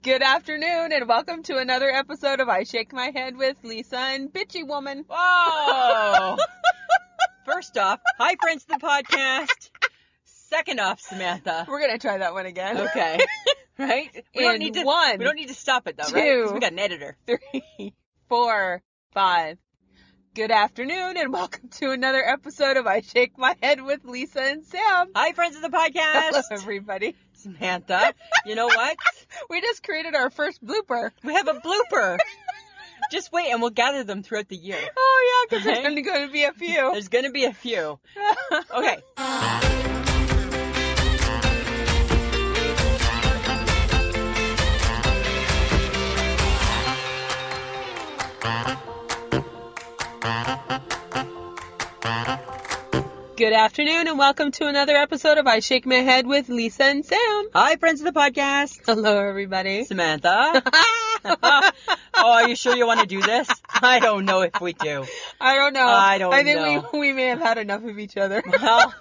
Good afternoon, and welcome to another episode of I Shake My Head with Lisa and Bitchy Woman. Whoa! First off, hi friends of the podcast. Second off, Samantha. We're going to try that one again. Okay. Right? We don't need to stop it though, right? 'Cause we got an editor. 3, 4, 5. Good afternoon, and welcome to another episode of I Shake My Head with Lisa and Sam. Hi friends of the podcast. Hello, everybody. Samantha, you know what? We just created our first blooper. We have a blooper. Just wait, and we'll gather them throughout the year. Oh, yeah, because Okay. there's going to be a few. There's going to be a few. Okay. Good afternoon, and welcome to another episode of I Shake My Head with Lisa and Sam. Hi friends of the podcast. Hello, everybody. Samantha. Oh, are you sure you want to do this? I don't know if we do. I don't know. I don't I think know. we may have had enough of each other. Well,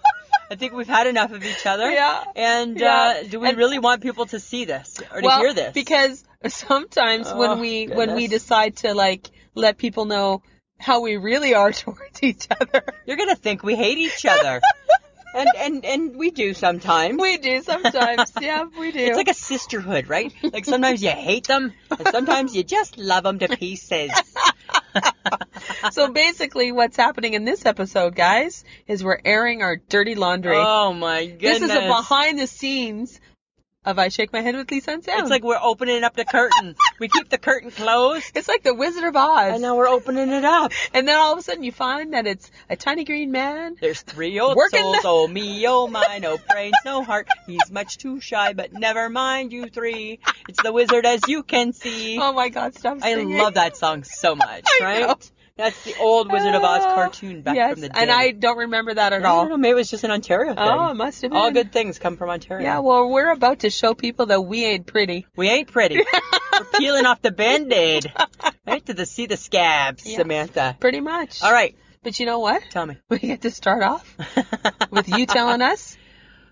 I think we've had enough of each other. Yeah. And Yeah. do we And- really want people to see this or to Well, hear this? because sometimes Oh, when we goodness. decide to let people know how we really are towards each other, You're gonna think we hate each other, and we do sometimes. we do sometimes. Yeah, we do. It's like a sisterhood, right? Like sometimes you hate them, and sometimes you just love them to pieces. So basically, what's happening in this episode, guys, is we're airing our dirty laundry. Oh my goodness! This is a behind the scenes of I Shake My Head with Lisa and Sam. It's like we're opening up the curtain. We keep the curtain closed, It's like the Wizard of Oz. and now we're opening it up. And then all of a sudden you find that it's a tiny green man. There's 3 old Working souls, the- oh me, oh my, no brains, no heart. He's much too shy, but never mind you 3. It's the wizard as you can see. Oh my God, stop I singing. love that song so much, I right? know. That's the old Wizard of Oz cartoon back yes, from the day. and I don't remember that at I all. don't know, maybe it was just an Ontario thing. Oh, it must have been. All good things come from Ontario. Yeah, well, we're about to show people that we ain't pretty. We ain't pretty. We're peeling off the Band-Aid. Right to see the scabs, Yeah. Samantha. Pretty much. All right, But you know what? tell me. We get to start off with you telling us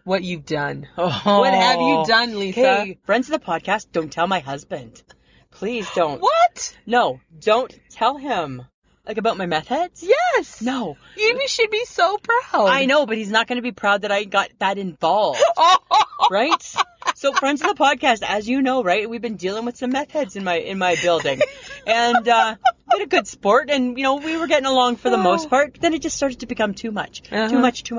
what you've done. Oh. What have you done, Lisa? Hey, friends of the podcast, don't tell my husband. Please don't. What? No, don't tell him. Like about my meth heads? Yes. No. You should be so proud. I know, but he's not going to be proud that I got that involved. Oh. Right? So, friends of the podcast, as you know, right, we've been dealing with some meth heads in my building. And been a good sport, and, you know, we were getting along for the most part. But then it just started to become too much. Uh-huh. Too much.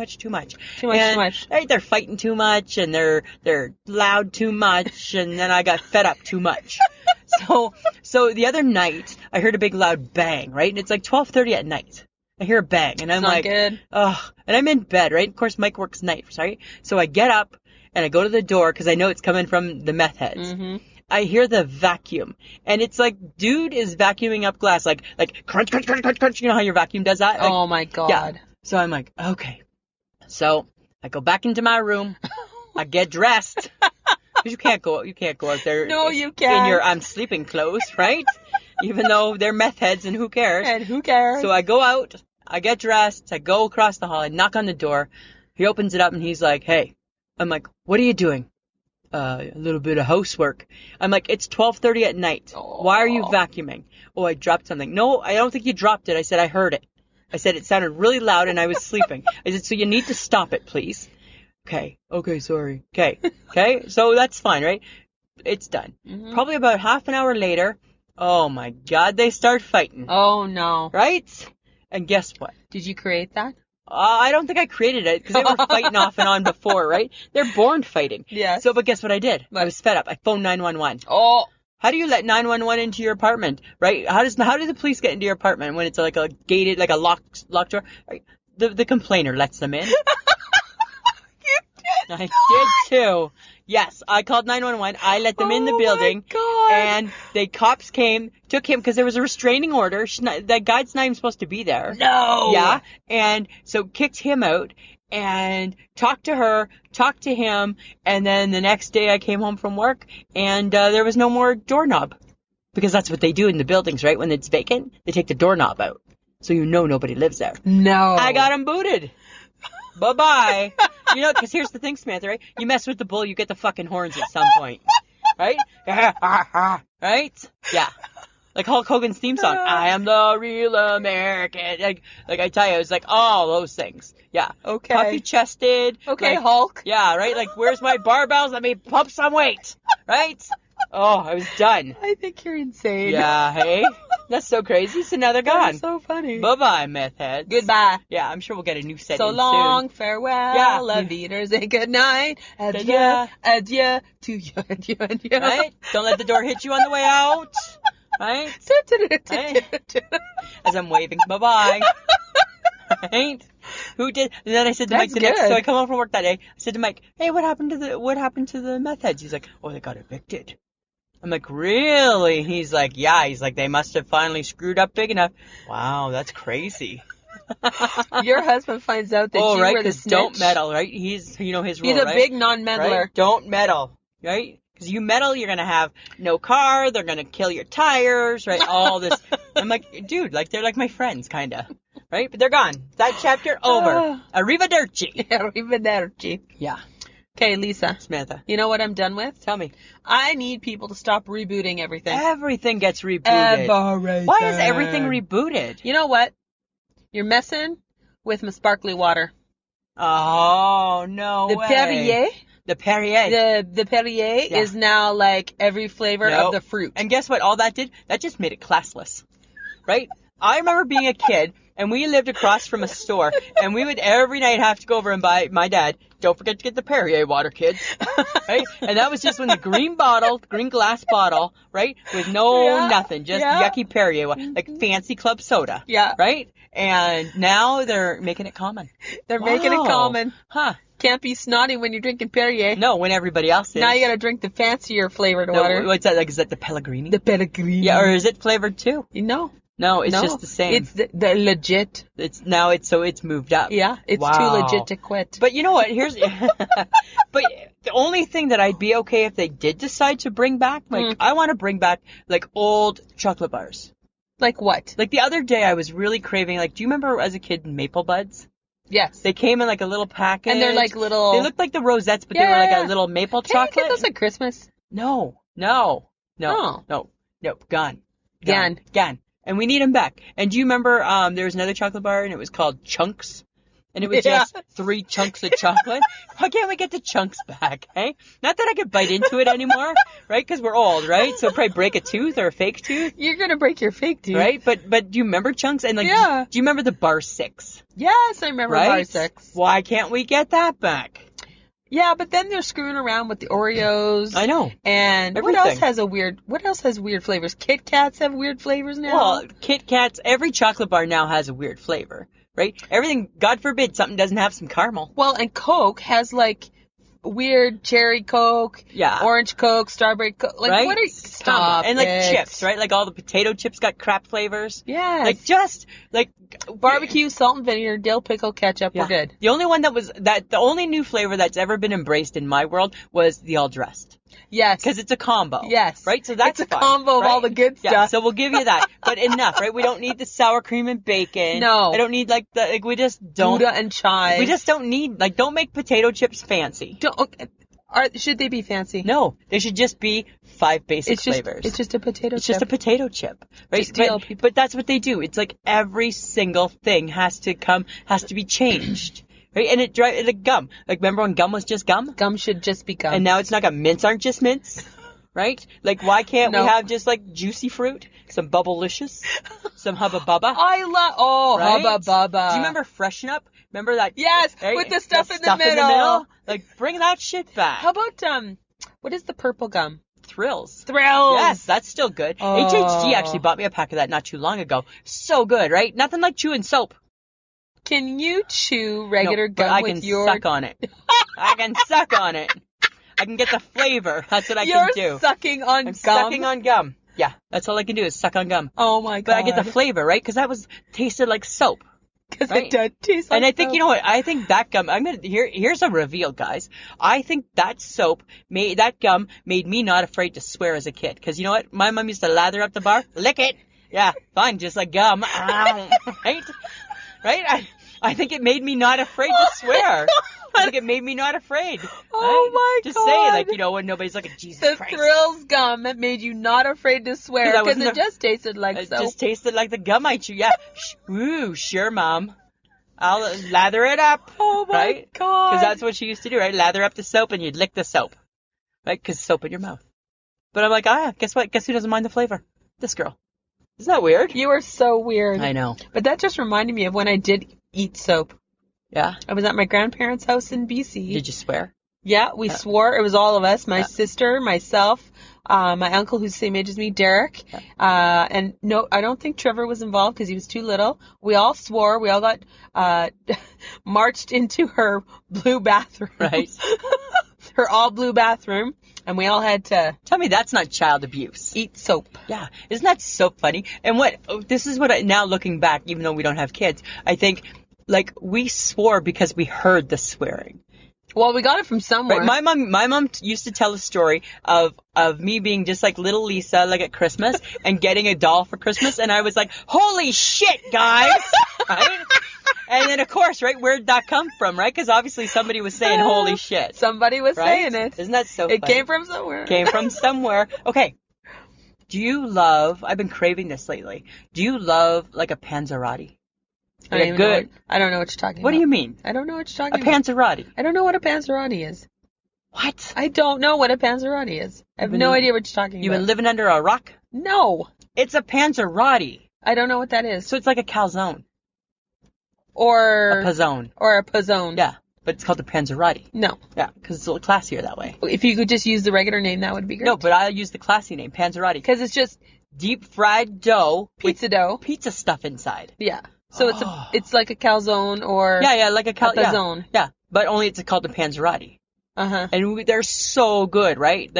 And, right, they're fighting too much, and they're loud too much, and then I got fed up too much. So the other night, I heard a big loud bang, right? And it's like 12:30 at night. I hear a bang, and I'm Not like, good. ugh. And I'm in bed, right? Of course, Mike works nights, right? So I get up, and I go to the door, because I know it's coming from the meth heads. Mm-hmm. I hear the vacuum, and it's like, dude is vacuuming up glass, like crunch, crunch, crunch, crunch, crunch. You know how your vacuum does that? Like, Oh my God. yeah. So I'm like, okay. So I go back into my room. I get dressed. Because you can't go out there. No, you can't. In your I'm sleeping clothes, right? Even though they're meth heads, and who cares? And who cares? So I go out, I get dressed, I go across the hall, I knock on the door. He opens it up and he's like, hey. I'm like, what are you doing? A little bit of housework. I'm like, it's 12:30 at night. Why are you vacuuming? Oh, I dropped something. No, I don't think you dropped it. I said, I heard it. I said, it sounded really loud and I was sleeping. I said, so you need to stop it, please. Okay, sorry. Okay, so that's fine, right? It's done. Mhm. Probably about half an hour later, oh my God, they start fighting. Oh no. Right? And guess what? Did you create that? I don't think I created it, because they were fighting off and on before, right? They're born fighting. Yes. So, but guess what I did? What? I was fed up. I phoned 911. Oh. How do you let 911 into your apartment, right? How do the police get into your apartment when it's like a gated, like a locked door? Right? The complainer lets them in. You did. I did too. Yes, I called 911. I let them in the building. Oh my God. And the cops came, took him, because there was a restraining order. That guy's not even supposed to be there. No. Yeah. And so kicked him out and talked to her, talked to him. And then the next day I came home from work and there was no more doorknob. Because that's what they do in the buildings, right? When it's vacant, they take the doorknob out. So you know nobody lives there. No. I got him booted. Bye-bye. You know, because here's the thing, Samantha, right? You mess with the bull, you get the fucking horns at some point. right? Right? Yeah. Like Hulk Hogan's theme song, I am the real American. Like I tell you, it's like all those things. Yeah. Okay. Puffy chested. Okay, like, Hulk. Yeah, right? Like, where's my barbells? Let me pump some weight. Right? Oh, I was done. I think you're insane. Yeah, hey? That's so crazy. So now they're gone. That's so funny. Bye-bye, meth heads. Goodbye. Yeah, I'm sure we'll get a new set So in long, soon. farewell, Yeah. leaders, and good night. Adieu, Yeah. adieu to you, adieu, adieu. Right? Don't let the door hit you on the way out. Right? As I'm waving bye-bye. Right? Who did? And then I said to Mike so I come home from work that day. I said to Mike, hey, what happened to the meth heads? He's like, oh, they got evicted. I'm like, really? He's like, yeah. He's like, they must have finally screwed up big enough. Wow, that's crazy. Your husband finds out that you right, were the because snitch. don't meddle, right? He's, his rule, He's a right? big non-meddler. Right? Don't meddle, right? Because you meddle, you're going to have no car, they're going to kill your tires, right? All this. I'm like, dude, like, they're like my friends, kind of. Right? But they're gone. That chapter over. Arrivederci. Arrivederci. Yeah. Okay, Lisa. Samantha. You know what I'm done with? Tell me. I need people to stop rebooting everything. Everything gets rebooted. Everything. Why is everything rebooted? You know what? You're messing with my sparkly water. Oh, no The way. Perrier. The Perrier. The Perrier is now like every flavor of the fruit. And guess what? All that did? That just made it classless. Right? I remember being a kid, and we lived across from a store, and we would every night have to go over and buy, my dad, don't forget to get the Perrier water, kids. Right? And that was just when the green glass bottle, right? With nothing, just yucky Perrier, like fancy club soda. Yeah. Right? And now they're making it common. They're making it common. Huh. Can't be snotty when you're drinking Perrier. No, when everybody else is. Now you gotta drink the fancier flavored water. What's that? Like, is that the Pellegrini? The Pellegrini. Yeah, or is it flavored too? No. No, it's just the same. It's the legit. It's moved up. Yeah, it's too legit to quit. But you know what? But the only thing that I'd be okay if they did decide to bring back, like, I want to bring back, like, old chocolate bars. Like what? Like, the other day I was really craving, like, do you remember as a kid Maple Buds? Yes. They came in, like, a little package. And they're like little... They looked like the Rosettes, but they were like a little maple chocolate. Can you get those at Christmas? No. Gone. And we need them back. And do you remember there was another chocolate bar, and it was called Chunks? And it was just 3 chunks of chocolate. Why can't we get the chunks back, hey? Not that I could bite into it anymore, right? Because we're old, right? So probably break a tooth or a fake tooth. You're going to break your fake tooth. Right? But do you remember chunks? And like, do you remember the Bar 6? Yes, I remember Bar 6. Why can't we get that back? Yeah, but then they're screwing around with the Oreos. I know. And everything. What else has weird flavors? Kit Kats have weird flavors now? Well, Kit Kats, every chocolate bar now has a weird flavor, right? Everything, God forbid, something doesn't have some caramel. Well, and Coke has like weird cherry Coke, orange Coke, strawberry Coke. Like, right? What are you... Stop And like chips, right? Like all the potato chips got crap flavors. Yes. Like just, like... Barbecue, salt and vinegar, dill pickle, ketchup, we're good. The only one the only new flavor that's ever been embraced in my world was the all dressed. Yes. Because it's a combo. Yes. Right? So that's It's a combo of all the good stuff. Yeah, so we'll give you that. But enough, right? We don't need the sour cream and bacon. No. I don't need we just don't. Gouda and chive. We just don't need, don't make potato chips fancy. Should they be fancy? No. They should just be 5 basic flavors. It's just a potato chip. It's just a potato chip. Right? Just but that's what they do. It's like every single thing has to be changed. Right? And like gum. Like, remember when gum was just gum? Gum should just be gum. And now it's not gum. Mints aren't just mints. Right? Like, why can't we have just, like, juicy fruit? Some Bubblicious? Some Hubba Bubba? Hubba Bubba. Do you remember Freshen Up? Remember that? Yes, right? with the stuff in the middle. Like, bring that shit back. How about, what is the purple gum? Thrills. Yes, that's still good. HHG actually bought me a pack of that not too long ago. So good, right? Nothing like chewing soap. Can you chew regular gum with your... I can suck on it. I can suck on it. I can get the flavor. That's what I can do. You're sucking on gum? Sucking on gum. Yeah, that's all I can do is suck on gum. Oh my God. But I get the flavor, right? Because tasted like soap. Because it does taste like And I think, soap. you know what? I think that gum, here's a reveal, guys. I think that gum made me not afraid to swear as a kid. Because you know what? My mom used to lather up the bar. Lick it. Yeah, fine, just like gum. Right? Right? I think it made me not afraid to swear. I think it made me not afraid. Oh my Just God. saying, like, you know, when nobody's looking, Jesus The Christ. Thrills gum that made you not afraid to swear 'Cause I because wasn't it just tasted like It soap. just tasted like the gum I chew. Yeah. Ooh, sure, Mom. I'll lather it up. Oh my right? God. Because that's what she used to do, right? Lather up the soap and you'd lick the soap. Right? Because soap in your mouth. But I'm like, guess what? Guess who doesn't mind the flavor? This girl. Isn't that weird? You are so weird. I know. But that just reminded me of when I did eat soap. Yeah? I was at my grandparents' house in BC. Did you swear? Yeah, we swore. It was all of us. My sister, myself, my uncle who's the same age as me, Derek. And no, I don't think Trevor was involved because he was too little. We all swore. We all got marched into her blue bathroom. Right. Her all blue bathroom. And we all had to Tell me that's not child abuse. eat soap. Yeah. Isn't that so funny? And this is what now looking back, even though we don't have kids, I think, like, we swore because we heard the swearing. Well, we got it from somewhere. Right, my mom used to tell a story of me being just like little Lisa, like at Christmas, and getting a doll for Christmas, and I was like, holy shit, guys! Right? And then, of course, right, where'd that come from, right? Because obviously somebody was saying holy shit. Somebody was right? saying it. Isn't that so It funny? came from somewhere. Came from somewhere. Okay. Do you love, I've been craving this lately, do you love, like, a panzerotti? I don't know what you're talking about. What do you mean? I don't know what you're A talking about. panzerotti. I don't know what a panzerotti is. What? I don't know what a panzerotti is. I have no idea what you're talking You've about. been living under a rock? No. It's a panzerotti. I don't know what that is. So it's like a calzone. Or A pizzone. Or a pizzone. Yeah, but it's called a panzerotti. No. Yeah, because it's a little classier that way. If you could just use the regular name, that would be great. No, but I'll use the classy name, panzerotti. Because it's just Deep fried dough pizza dough. with pizza stuff inside. Yeah. So it's like a calzone or Yeah, like a pizzone. Yeah, but only it's called a panzerotti. Uh-huh. And they're so good, right?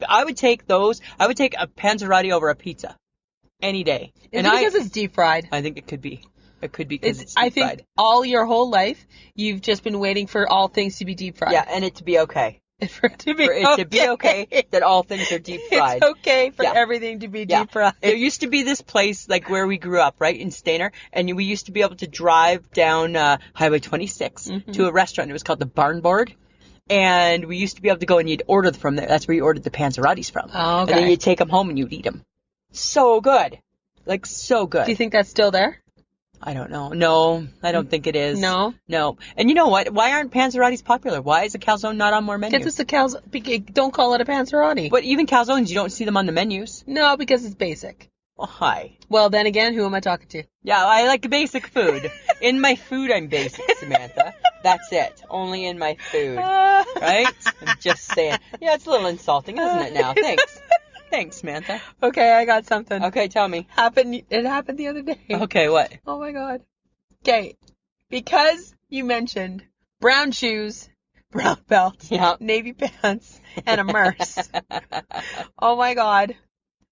I would take those. I would take a panzerotti over a pizza any day. Is it because it's deep fried? I think it could be. It could be because it's deep I think fried. all your whole life, you've just been waiting for all things to be deep fried. Yeah, and it to be okay. For it to be okay that all things are deep fried. It's okay for everything to be deep fried. There used to be this place, like where we grew up, right, in Stayner, and we used to be able to drive down Highway 26 to a restaurant. It was called the Barn Board. And we used to be able to go and you'd order from there. That's where you ordered the panzerottis from. Oh, okay. And then you'd take them home and you'd eat them. So good. Like, so good. Do you think that's still there? I don't know. No, I don't think it is. No? No. And you know what? Why aren't panzerottis popular? Why is a calzone not on more menus? Because it's a calzone. Don't call it a panzerotti. But even calzones, you don't see them on the menus. No, because it's basic. Well, hi. Well, then again, who am I talking to? Yeah, I like basic food. In my food, I'm basic, Samantha. That's it. Only in my food. Right? I'm just saying. Yeah, it's a little insulting, isn't it now? Thanks. Thanks, Samantha. Okay, I got something. Okay, tell me. It happened the other day. Okay, what? Oh my God. Okay, because you mentioned brown shoes, brown belt, navy pants, and a murse. Oh my God.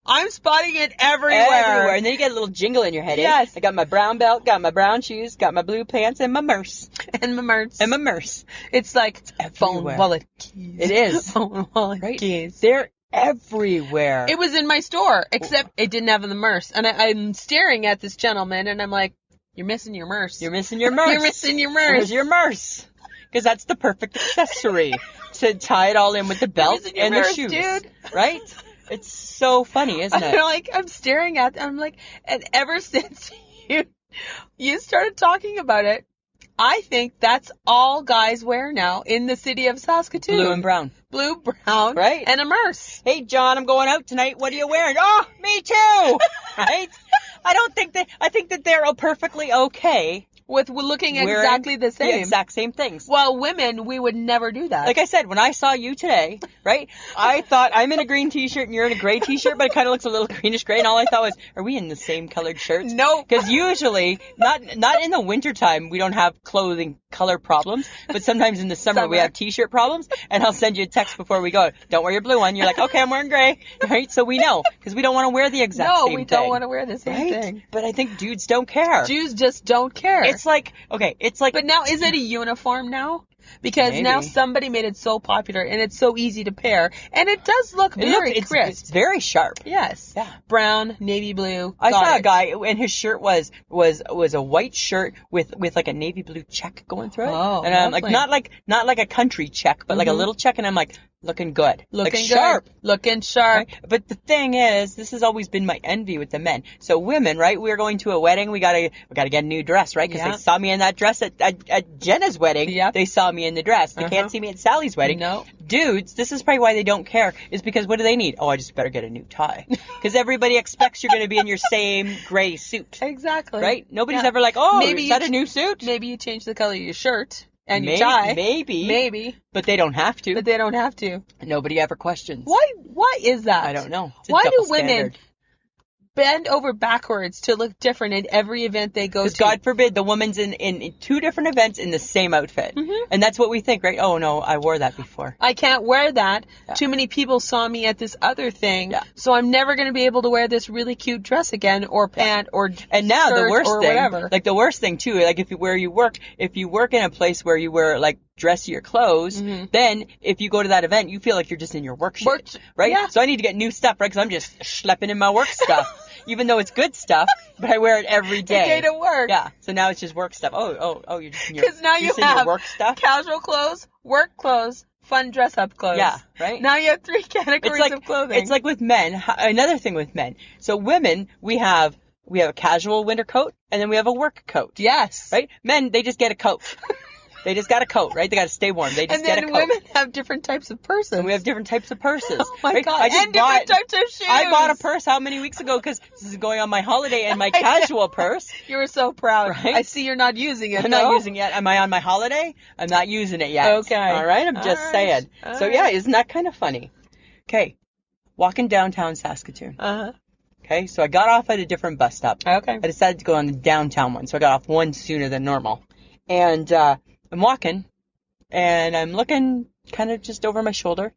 I'm spotting it everywhere. And then you get a little jingle in your head. Yes. I got my brown belt, got my brown shoes, got my blue pants, and my murse. And my murse. And my murse. It's like phone, everywhere. wallet, keys. It is. Phone, wallet, right? keys. They're everywhere. It was in my store, except it didn't have the murse. And I'm staring at this gentleman, and I'm like, you're missing your murse. You're missing your murse. You're missing your murse. Where's your murse? Because that's the perfect accessory to tie it all in with the belt and murse, the shoes. Dude. Right? It's so funny, isn't it? I'm staring at them, and ever since you started talking about it, I think that's all guys wear now in the city of Saskatoon. Blue and brown. Blue, brown, right? And a murse. Hey, John, I'm going out tonight. What are you wearing? Oh, me too. Right? I think that they're all perfectly okay. With looking exactly the same. The exact same things. Well, women, we would never do that. Like I said, when I saw you today, right, I thought I'm in a green t-shirt and you're in a gray t-shirt, but it kind of looks a little greenish gray, and all I thought was, are we in the same colored shirts? No. Because usually, not in the wintertime, we don't have clothing color problems, but sometimes in the summer we have t-shirt problems, and I'll send you a text before we go, don't wear your blue one. You're like, okay, I'm wearing gray, right? So we know, because we don't want to wear the exact same thing. No, we don't want to wear the same thing. But I think dudes don't care. Dudes just don't care. It's like, But now, is it a uniform now? Because Maybe. now somebody made it so popular and it's so easy to pair. And it does look very crisp. It's very sharp. Yes. Yeah. Brown, navy blue. I got saw it. a guy and his shirt was a white shirt with like a navy blue check going through it. Oh, and I'm lovely. like not like a country check, but like a little check, and I'm like, looking good. Looking like sharp. good. Looking sharp. Right? But the thing is, this has always been my envy with the men. So women, right? We're going to a wedding. We gotta get a new dress, right? Because Yeah. they saw me in that dress at Jenna's wedding. Yep. They saw me in the dress. They can't see me at Sally's wedding. No. Dudes, this is probably why they don't care. Is because what do they need? Oh, I just better get a new tie. Because everybody expects you're going to be in your same gray suit. Exactly. Right? Nobody's Yeah. ever like, oh, Maybe is that you a new suit? Maybe you change the color of your shirt and your tie. Maybe. But they don't have to. But they don't have to. Nobody ever questions. Why is that? I don't know. It's a Why do double women standard. bend over backwards to look different in every event they go to? Because God forbid the woman's in two different events in the same outfit. Mm-hmm. And that's what we think, right? Oh, no, I wore that before. I can't wear that. Yeah. Too many people saw me at this other thing. Yeah. So I'm never going to be able to wear this really cute dress again or pant or And now the skirt worst or thing, whatever. like the worst thing too, like if you work in a place where you wear like dressier clothes, then if you go to that event, you feel like you're just in your work shit, right? yeah. So I need to get new stuff, right? Because I'm just schlepping in my work stuff, even though it's good stuff, but I wear it every day. Day to work. Yeah. So now it's just work stuff. Oh, you're just in your, Because now you just in your have work stuff. casual clothes, work clothes, fun dress up clothes. Yeah, right? Now you have three categories of clothing. It's like with men. Another thing with men. So women, we have a casual winter coat, and then we have a work coat. yes. Right? Men, they just get a coat. They just got a coat, right? They got to stay warm. They just And get a then coat. women have different types of purses. And we have different types of purses. Oh my right? God. I just And different types of shoes. I bought a purse how many weeks ago? Because this is going on my holiday and my casual purse. You were so proud. Right? I see you're not using it. I'm not using it yet. Am I on my holiday? I'm not using it yet. Okay. All right? I'm just All right. saying. All So, right. yeah, isn't that kind of funny? Okay. Walking downtown Saskatoon. Uh-huh. Okay, so I got off at a different bus stop. Okay. I decided to go on the downtown one, so I got off one sooner than normal. And I'm walking, and I'm looking kind of just over my shoulder,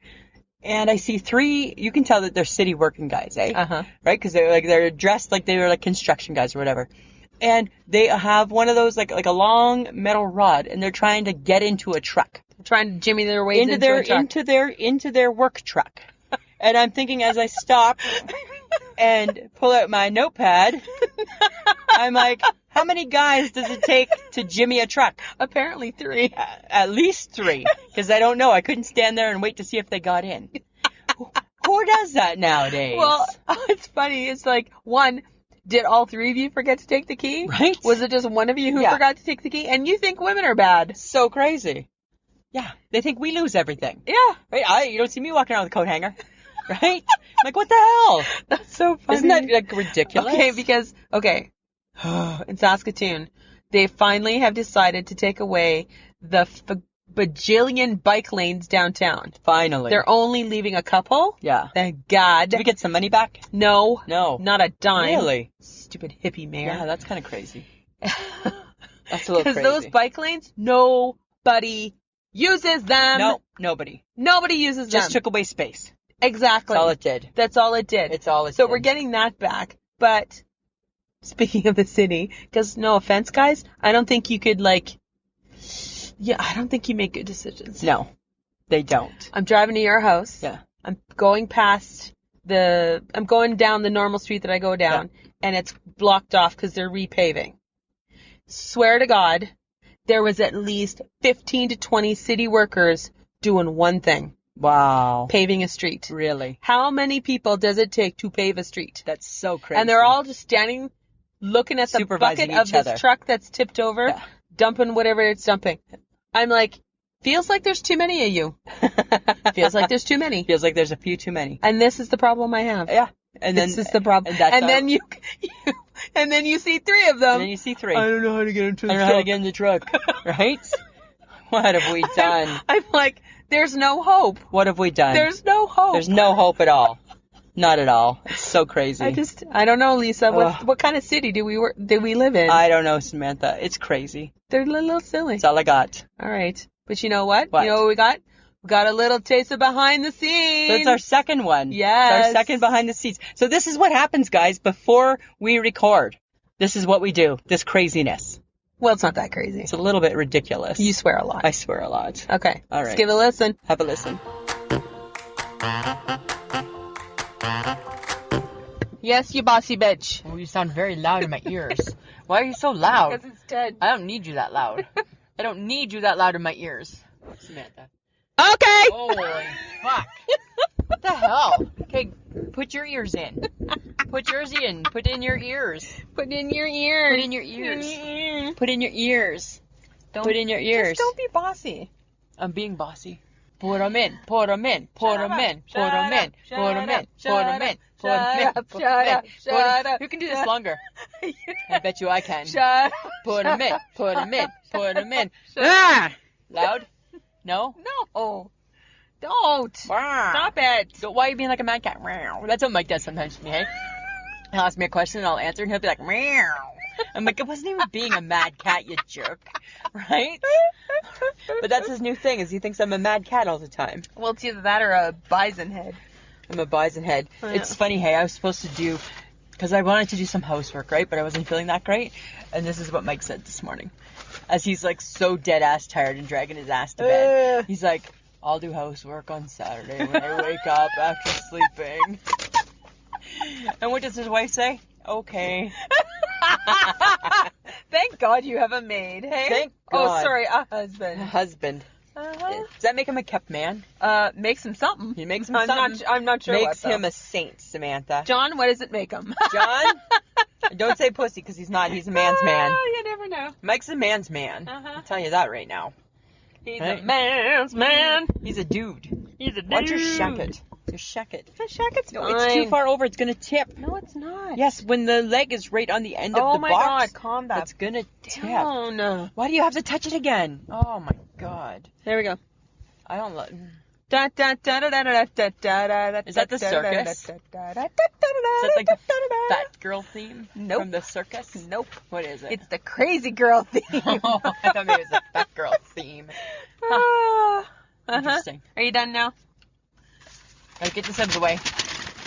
and I see three. You can tell that they're city working guys, eh? Uh-huh. Right? Because they're dressed like they were like construction guys or whatever. And they have one of those like a long metal rod, and they're trying to get into a truck. Trying to jimmy their ways into a truck. into their work truck. And I'm thinking as I stop and pull out my notepad, I'm like, how many guys does it take to jimmy a truck? Apparently 3. At least 3. Because I don't know. I couldn't stand there and wait to see if they got in. Who does that nowadays? Well, it's funny. It's like, one, did all 3 of you forget to take the key? Right? Was it just one of you who Yeah. forgot to take the key? And you think women are bad. So crazy. Yeah. They think we lose everything. Yeah. Right? You don't see me walking around with a coat hanger. Right? I'm like, what the hell? That's so funny. Isn't that like ridiculous? Okay, because, in Saskatoon, they finally have decided to take away the bajillion bike lanes downtown. Finally. They're only leaving a couple. Yeah. Thank God. Did we get some money back? No. No. Not a dime. Really? Stupid hippie mayor. Yeah, that's kind of crazy. That's a little Because crazy. those bike lanes, nobody uses them. No, nobody. Nobody uses them. Just took away space. Exactly. That's all it did. That's all it did. It's all it So did. we're getting that back. But speaking of the city, because no offense, guys, I don't think you could I don't think you make good decisions. No, they don't. I'm driving to your house. Yeah. I'm going down the normal street that I go down, and it's blocked off because they're repaving. Swear to God, there was at least 15 to 20 city workers doing one thing. Wow. Paving a street. Really? How many people does it take to pave a street? That's so crazy. And they're all just standing, looking at the Supervising bucket of each this other. truck that's tipped over, Yeah. dumping whatever it's dumping. I'm like, feels like there's too many of you. Feels like there's too many. Feels like there's a few too many. And this is the problem I have. Yeah. And then This is the problem. And, that's And our- then and then you see 3 of them. And then you see 3. I don't know how to get into I the don't know how to truck. get in the truck. Right? What have we done? I'm like, there's no hope. What have we done? There's no hope. There's no hope at all. Not at all. It's so crazy. I don't know, Lisa. Ugh. What kind of city do we live in? I don't know, Samantha. It's crazy. They're a little silly. That's all I got. All right. But you know what? What? You know what we got? We got a little taste of behind the scenes. So it's our second one. Yes. It's our second behind the scenes. So this is what happens, guys, before we record. This is what we do. This craziness. Well, it's not that crazy. It's a little bit ridiculous. You swear a lot. I swear a lot. Okay. All right. Let's give it a listen. Have a listen. Yes, you bossy bitch. Oh, you sound very loud in my ears. Why are you so loud? Because it's dead. I don't need you that loud. I don't need you that loud in my ears. Samantha. Okay. Holy fuck. What the hell? Okay, put your ears in. Put yours in. Put in your ears. Put in your ears. Put in your ears. Put in your ears. Put in your ears. Just don't be bossy. I'm being bossy. Put them in. Put them in. Put them in. Put them in. Put them in. Put them in. Put them in. Put them in. Shut up. You can do this longer. I bet you I can. Shut up. Put them in. Put them in. Put them in. Ah! Loud? No? No. Don't. Stop it. So why are you being like a mad cat? That's what Mike does sometimes to me, hey? He'll ask me a question and I'll answer and he'll be like, meow. I'm like, it wasn't even being a mad cat, you jerk. Right? But that's his new thing, is he thinks I'm a mad cat all the time. Well, it's either that or a bison head. I'm a bison head. Oh, yeah. It's funny, hey, I was supposed to do, because I wanted to do some housework, right? But I wasn't feeling that great. And this is what Mike said this morning. As he's like so dead ass tired and dragging his ass to bed. He's like, I'll do housework on Saturday when I wake up after sleeping. And what does his wife say? Okay. Thank God you have a maid, hey? Thank God. Oh, sorry, a husband. Husband. Uh-huh. Does that make him a kept man? Makes him something. He makes him something. I'm not sure Makes what, him a saint, Samantha. John, what does it make him? John? Don't say pussy, because he's not. He's a man's man. Oh, you never know. Mike's a man's man. Uh-huh. I'll tell you that right now. He's Right? a man's man. He's a dude. He's a dude. Why don't you shuck it? You shuck it. My shacket's No, fine. it's too far over. It's going to tip. No, it's not. Yes, when the leg is right on the end of Oh the my box. God, calm that It's going to tip. down. Why do you have to touch it again? Oh my God. There we go. I don't love. Da, da, da, da, da, da, da, da, da, Is that the da, da, da, circus? da, da, da, da, Is that like the da, da, da. fat girl theme? Nope. From the circus? Nope. What is it? It's the crazy girl theme. Oh, I thought maybe it was a fat girl theme. Interesting. Are you done now? Gotta get this out of the way.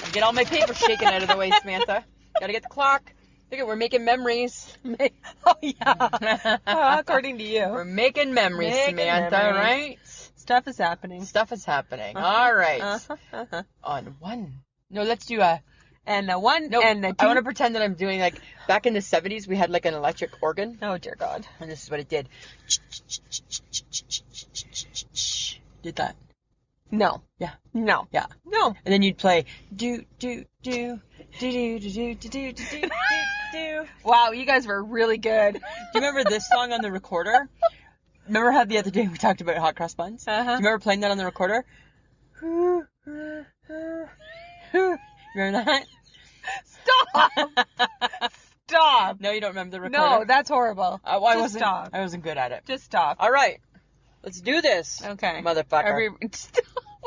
Gotta get all my paper shaken out of the way, Samantha. Gotta get the clock. Look at, we're making memories. Oh, yeah. According to you. We're making memories, Making Samantha, memories. right? Stuff is happening. Stuff is happening. All right. Uh-huh. On one. No, let's do a. And the one No, and the two. I want to pretend that I'm doing like back in the 70s. We had like an electric organ, Oh, dear God. and this is what it did. Did that? No. Yeah. No. Yeah. No. And then you'd play do do do do do do do do do do do. Wow, you guys were really good. Do you remember this song on the recorder? Remember how the other day we talked about hot cross buns? Uh-huh. Do you remember playing that on the recorder? Remember that? Stop. Stop. No, you don't remember the recorder? No, that's horrible. I Just wasn't. stop. I wasn't good at it. Just stop. All right, let's do this. Okay. Motherfucker.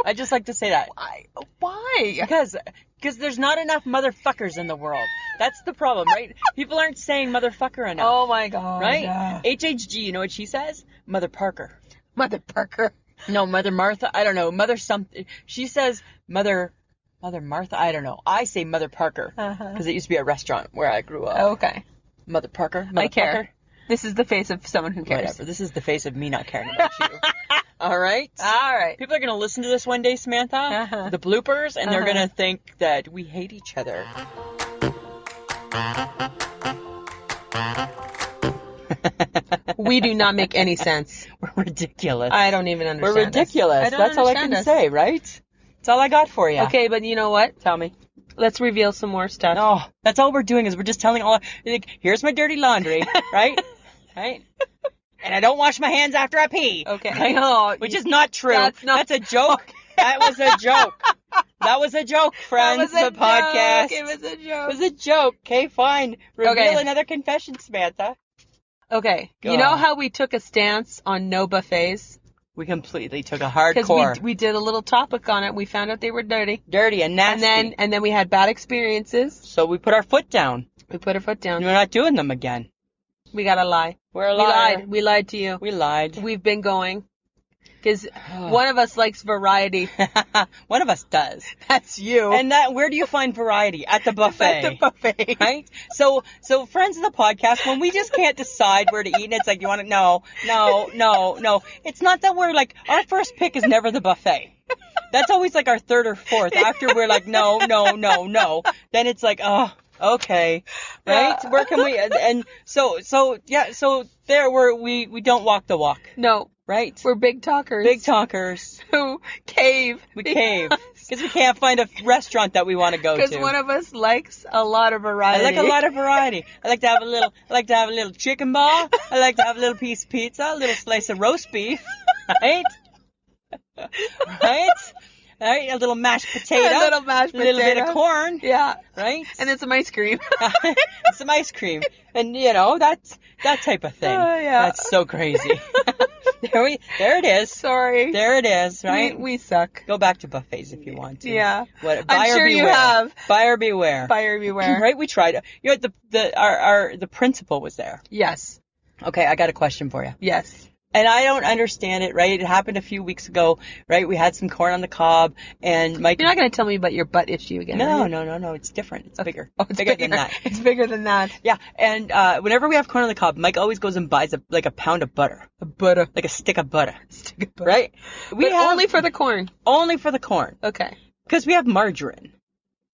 I just like to say that. Why? Why? Because there's not enough motherfuckers in the world. That's the problem, right? People aren't saying motherfucker enough. Oh my God. Right? Yeah. HHG, you know what she says? Mother Parker. Mother Parker. No, Mother Martha. I don't know. Mother something. She says Mother Martha. I don't know. I say Mother Parker because it used to be a restaurant where I grew up. Okay. Mother Parker. Mother I care. Parker. This is the face of someone who cares. Whatever. This is the face of me not caring about you. All right? All right. People are going to listen to this one day, Samantha, Uh-huh. the bloopers, and they're going to think that we hate each other. We do not make any sense. We're ridiculous. I don't even understand. We're ridiculous. I don't That's all I understand can us. say, right? That's all I got for you. Okay, but you know what? Tell me. Let's reveal some more stuff. Oh, that's all we're doing is we're just telling all. Like, here's my dirty laundry, right? Right. And I don't wash my hands after I pee. Okay. Right? Oh, Which is not true. That's a joke. That was a joke. That was a joke, friends. That was a the podcast. joke. It was a joke. It was a joke. Okay, fine. Reveal Okay. another confession, Samantha. Okay. Go You know on. how we took a stance on no buffets? We completely took a Because hardcore, we did a little topic on it. We found out they were dirty. dirty and nasty. And then we had bad experiences. So we put our foot down. We put our foot down. We're not doing them again. We gotta lie. We're a We liar. lied. We lied to you. We lied. We've been going. Because one of us likes variety. One of us does. That's you. And where do you find variety? At the buffet. At the buffet. Right? So friends of the podcast, when we just can't decide where to eat, and it's like, you want to, no. It's not that we're like, our first pick is never the buffet. That's always like our third or fourth. After we're like, no. Then it's like, oh, okay. Right? Yeah. Where can we, and so there we don't walk the walk. No. Right? We're big talkers. Big talkers. Who cave. We cave. Because we can't find a restaurant that we want to go to. Because one of us likes a lot of variety. I like a lot of variety. I like to have a little chicken ball. I like to have a little piece of pizza, a little slice of roast beef. Right? Right? Right? A little mashed potato. A little mashed potato. A little bit of corn. Yeah. Right? And then some ice cream. Some ice cream. And, that type of thing. Yeah. That's so crazy. There it is. Sorry. There it is, right? We suck. Go back to buffets if you want to. Yeah. Buyer I'm sure beware. you have. Buyer beware. Buyer beware. Right? We tried. The principal was there. Yes. Okay, I got a question for you. Yes. And I don't understand it, right? It happened a few weeks ago, right? We had some corn on the cob, and Mike... You're not going to tell me about your butt issue again, are you? No. It's different. It's bigger. Oh, it's bigger than that. It's bigger than that. Yeah, and whenever we have corn on the cob, Mike always goes and buys a pound of butter. Butter. Like a stick of butter. Stick of butter. Right? Only for the corn. Only for the corn. Okay. Because we have margarine.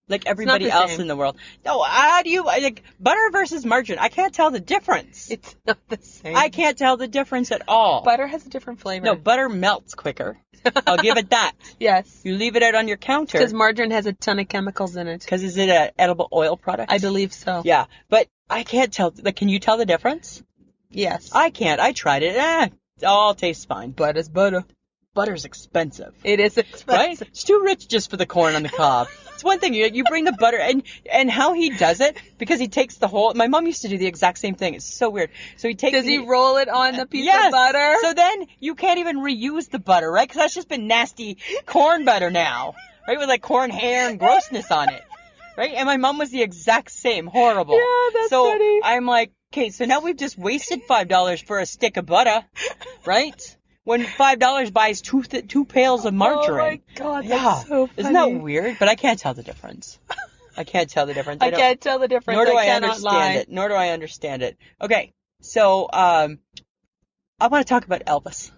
Like everybody else in the world. No, how do you, like, butter versus margarine? I can't tell the difference. It's not the same. I can't tell the difference at all. Butter has a different flavor. No, butter melts quicker. I'll give it that. Yes. You leave it out on your counter. Because margarine has a ton of chemicals in it. Because is it an edible oil product? I believe so. Yeah, but I can't tell. Like, can you tell the difference? Yes. I can't. I tried it. It all tastes fine. Butter's butter. Butter's expensive. It is expensive. Right? It's too rich just for the corn on the cob. It's one thing, you bring the butter, and how he does it, because he takes the whole, my mom used to do the exact same thing. It's so weird. So he takes... Does he roll it on the piece yes. of butter? So then you can't even reuse the butter, right? Because that's just been nasty corn butter now, right? With like corn hair and grossness on it, right? And my mom was the exact same. Horrible. Yeah, that's funny. I'm like, okay, so now we've just wasted $5 for a stick of butter, right? When $5 buys two pails of margarine. Oh my God, that's yeah. so funny. Isn't that weird? But I can't tell the difference. I can't tell the difference. I can't tell the difference. Nor do I cannot understand lie. it. Nor do I understand it. Okay, so I want to talk about Elvis.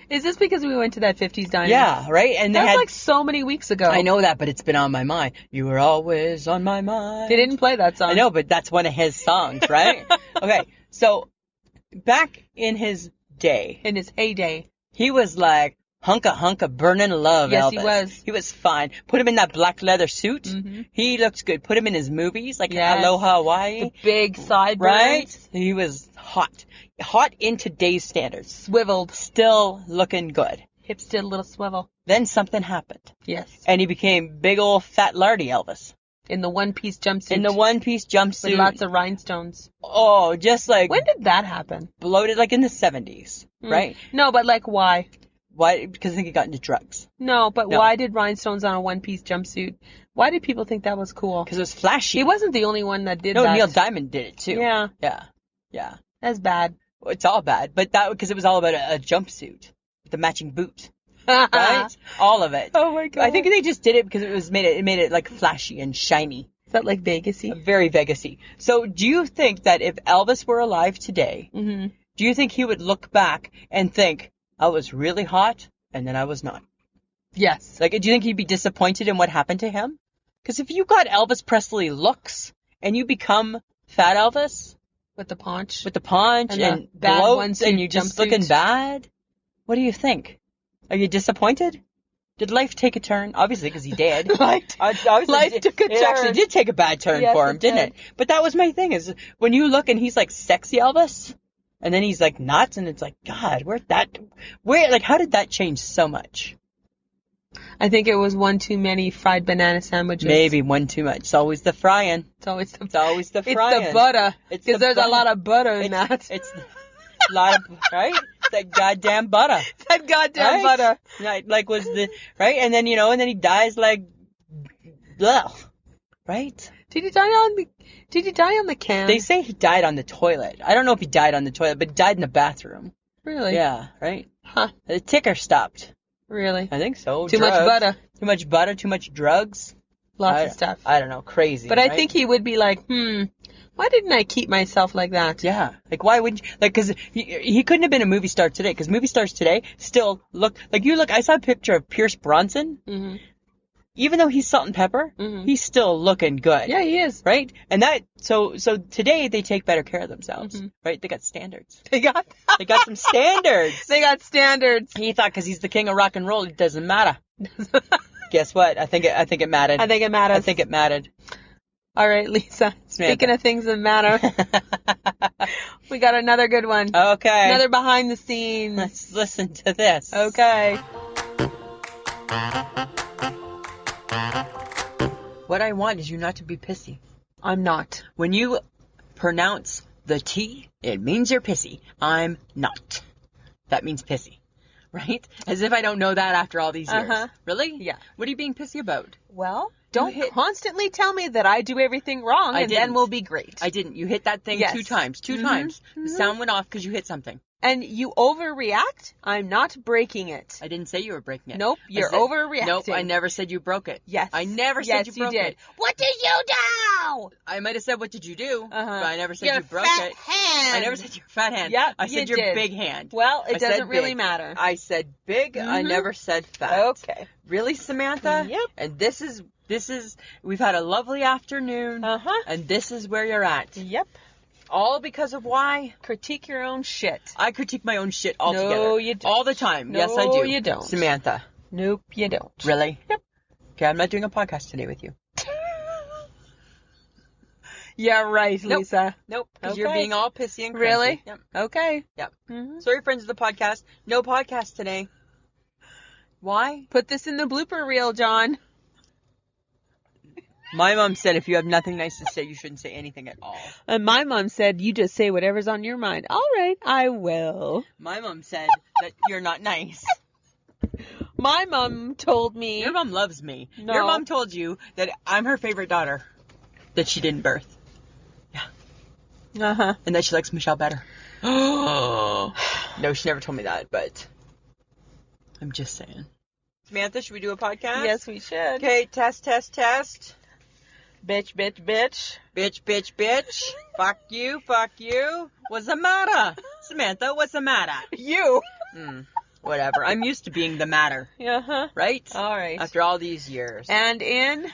Is this because we went to that 50s diner? Yeah, right? And that was like so many weeks ago. I know that, but it's been on my mind. You were always on my mind. They didn't play that song. I know, but that's one of his songs, right? Okay, so back in his day. In his heyday. He was like hunka burning love, yes, Elvis. He was. He was fine. Put him in that black leather suit. Mm-hmm. He looked good. Put him in his movies, like yes. Aloha Hawaii. The big sideburns. Right? He was hot. Hot in today's standards. Swiveled. Still looking good. Hips did a little swivel. Then something happened. Yes. And he became big old fat lardy Elvis. In the one-piece jumpsuit. In the one-piece jumpsuit. With lots of rhinestones. Oh, just like... When did that happen? Bloated, like in the 70s, right? No, but like why? Why? Because I think he got into drugs. No, but why did rhinestones on a one-piece jumpsuit? Why did people think that was cool? Because it was flashy. He wasn't the only one that did that. No, Neil Diamond did it too. Yeah. Yeah. That's bad. Well, it's all bad, but that because it was all about a jumpsuit with the matching boot. Right? All of it. Oh my God. I think they just did it because it made it like flashy and shiny. Is that like Vegas-y? Very Vegas-y. So do you think that if Elvis were alive today, mm-hmm. do you think he would look back and think, I was really hot and then I was not? Yes. Like, do you think he'd be disappointed in what happened to him? Because if you got Elvis Presley looks and you become fat Elvis... With the paunch. And bad bloats and you're just jumpsuit. looking bad, what do you think? Are you disappointed? Did life take a turn? Obviously, because he did. Life took a turn. It actually did take a bad turn for him, didn't it? But that was my thing, is when you look and he's like sexy Elvis, and then he's like nuts, and it's like, God, how did that change so much? I think it was one too many fried banana sandwiches. Maybe one too much. It's always the frying. It's always the frying. It's the butter. Because there's a lot of butter in that. It's a lot of, right? That goddamn butter. That goddamn butter. Like was the, right? And then, and then he dies like, ugh, right? Did he die on the can? They say he died on the toilet. I don't know if he died on the toilet, but he died in the bathroom. Really? Yeah, right? Huh. The ticker stopped. Really? I think so. Too much butter. Too much butter, too much drugs. Lots of stuff. I don't know. Crazy. But right? I think he would be like, why didn't I keep myself like that? Yeah. Like, why wouldn't you? Like, because he couldn't have been a movie star today. Because movie stars today still look like I saw a picture of Pierce Bronson. Mm-hmm. Even though he's salt and pepper, he's still looking good. Yeah, he is. Right? And so today they take better care of themselves. Right? They got standards. They got some standards. They got standards. He thought because he's the king of rock and roll, it doesn't matter. Guess what? I think it mattered. I think it matters. I think it mattered. All right, Lisa. Speaking of things that matter, we got another good one. Okay. Another behind the scenes. Let's listen to this. Okay. What I want is you not to be pissy. I'm not. When you pronounce the T, it means you're pissy. I'm not. That means pissy. Right? As if I don't know that after all these years. Really? Yeah. What are you being pissy about? Well, don't constantly tell me that I do everything wrong and then we'll be great. I didn't. You hit that thing 2 times. 2 times. The sound went off because you hit something. And you overreact? I'm not breaking it. I didn't say you were breaking it. Nope, you're overreacting. Nope, I never said you broke it. Yes. I never said you broke it. What did you do? I might have said, what did you do? But I never said your you broke fat it. Hand. I never said your fat hand. Yep, I said your big hand. Well, it doesn't really matter. I said big. I never said fat. Okay. Really, Samantha? Yep. And this is, we've had a lovely afternoon. And this is where you're at. Yep. All because of why? Critique your own shit. I critique my own shit altogether. No, you don't. All the time. No, yes, I do. You don't. Samantha. Nope, you don't. Really? Yep. Okay, I'm not doing a podcast today with you. Yeah, right, Lisa. Nope. Because you're being all pissy and crazy. Really? Yep. Okay. Yep. Sorry, friends of the podcast. No podcast today. Why? Put this in the blooper reel, John. My mom said if you have nothing nice to say, you shouldn't say anything at all. And my mom said, you just say whatever's on your mind. All right, I will. My mom said that you're not nice. My mom told me... Your mom loves me. No. Your mom told you that I'm her favorite daughter that she didn't birth. Yeah. And that she likes Michelle better. No, she never told me that, but I'm just saying. Samantha, should we do a podcast? Yes, we should. Okay, test. Bitch, bitch, bitch. Bitch, bitch, bitch. Fuck you. What's the matter? Samantha, what's the matter? You. Whatever. I'm used to being the matter. Right? All right. After all these years. And in?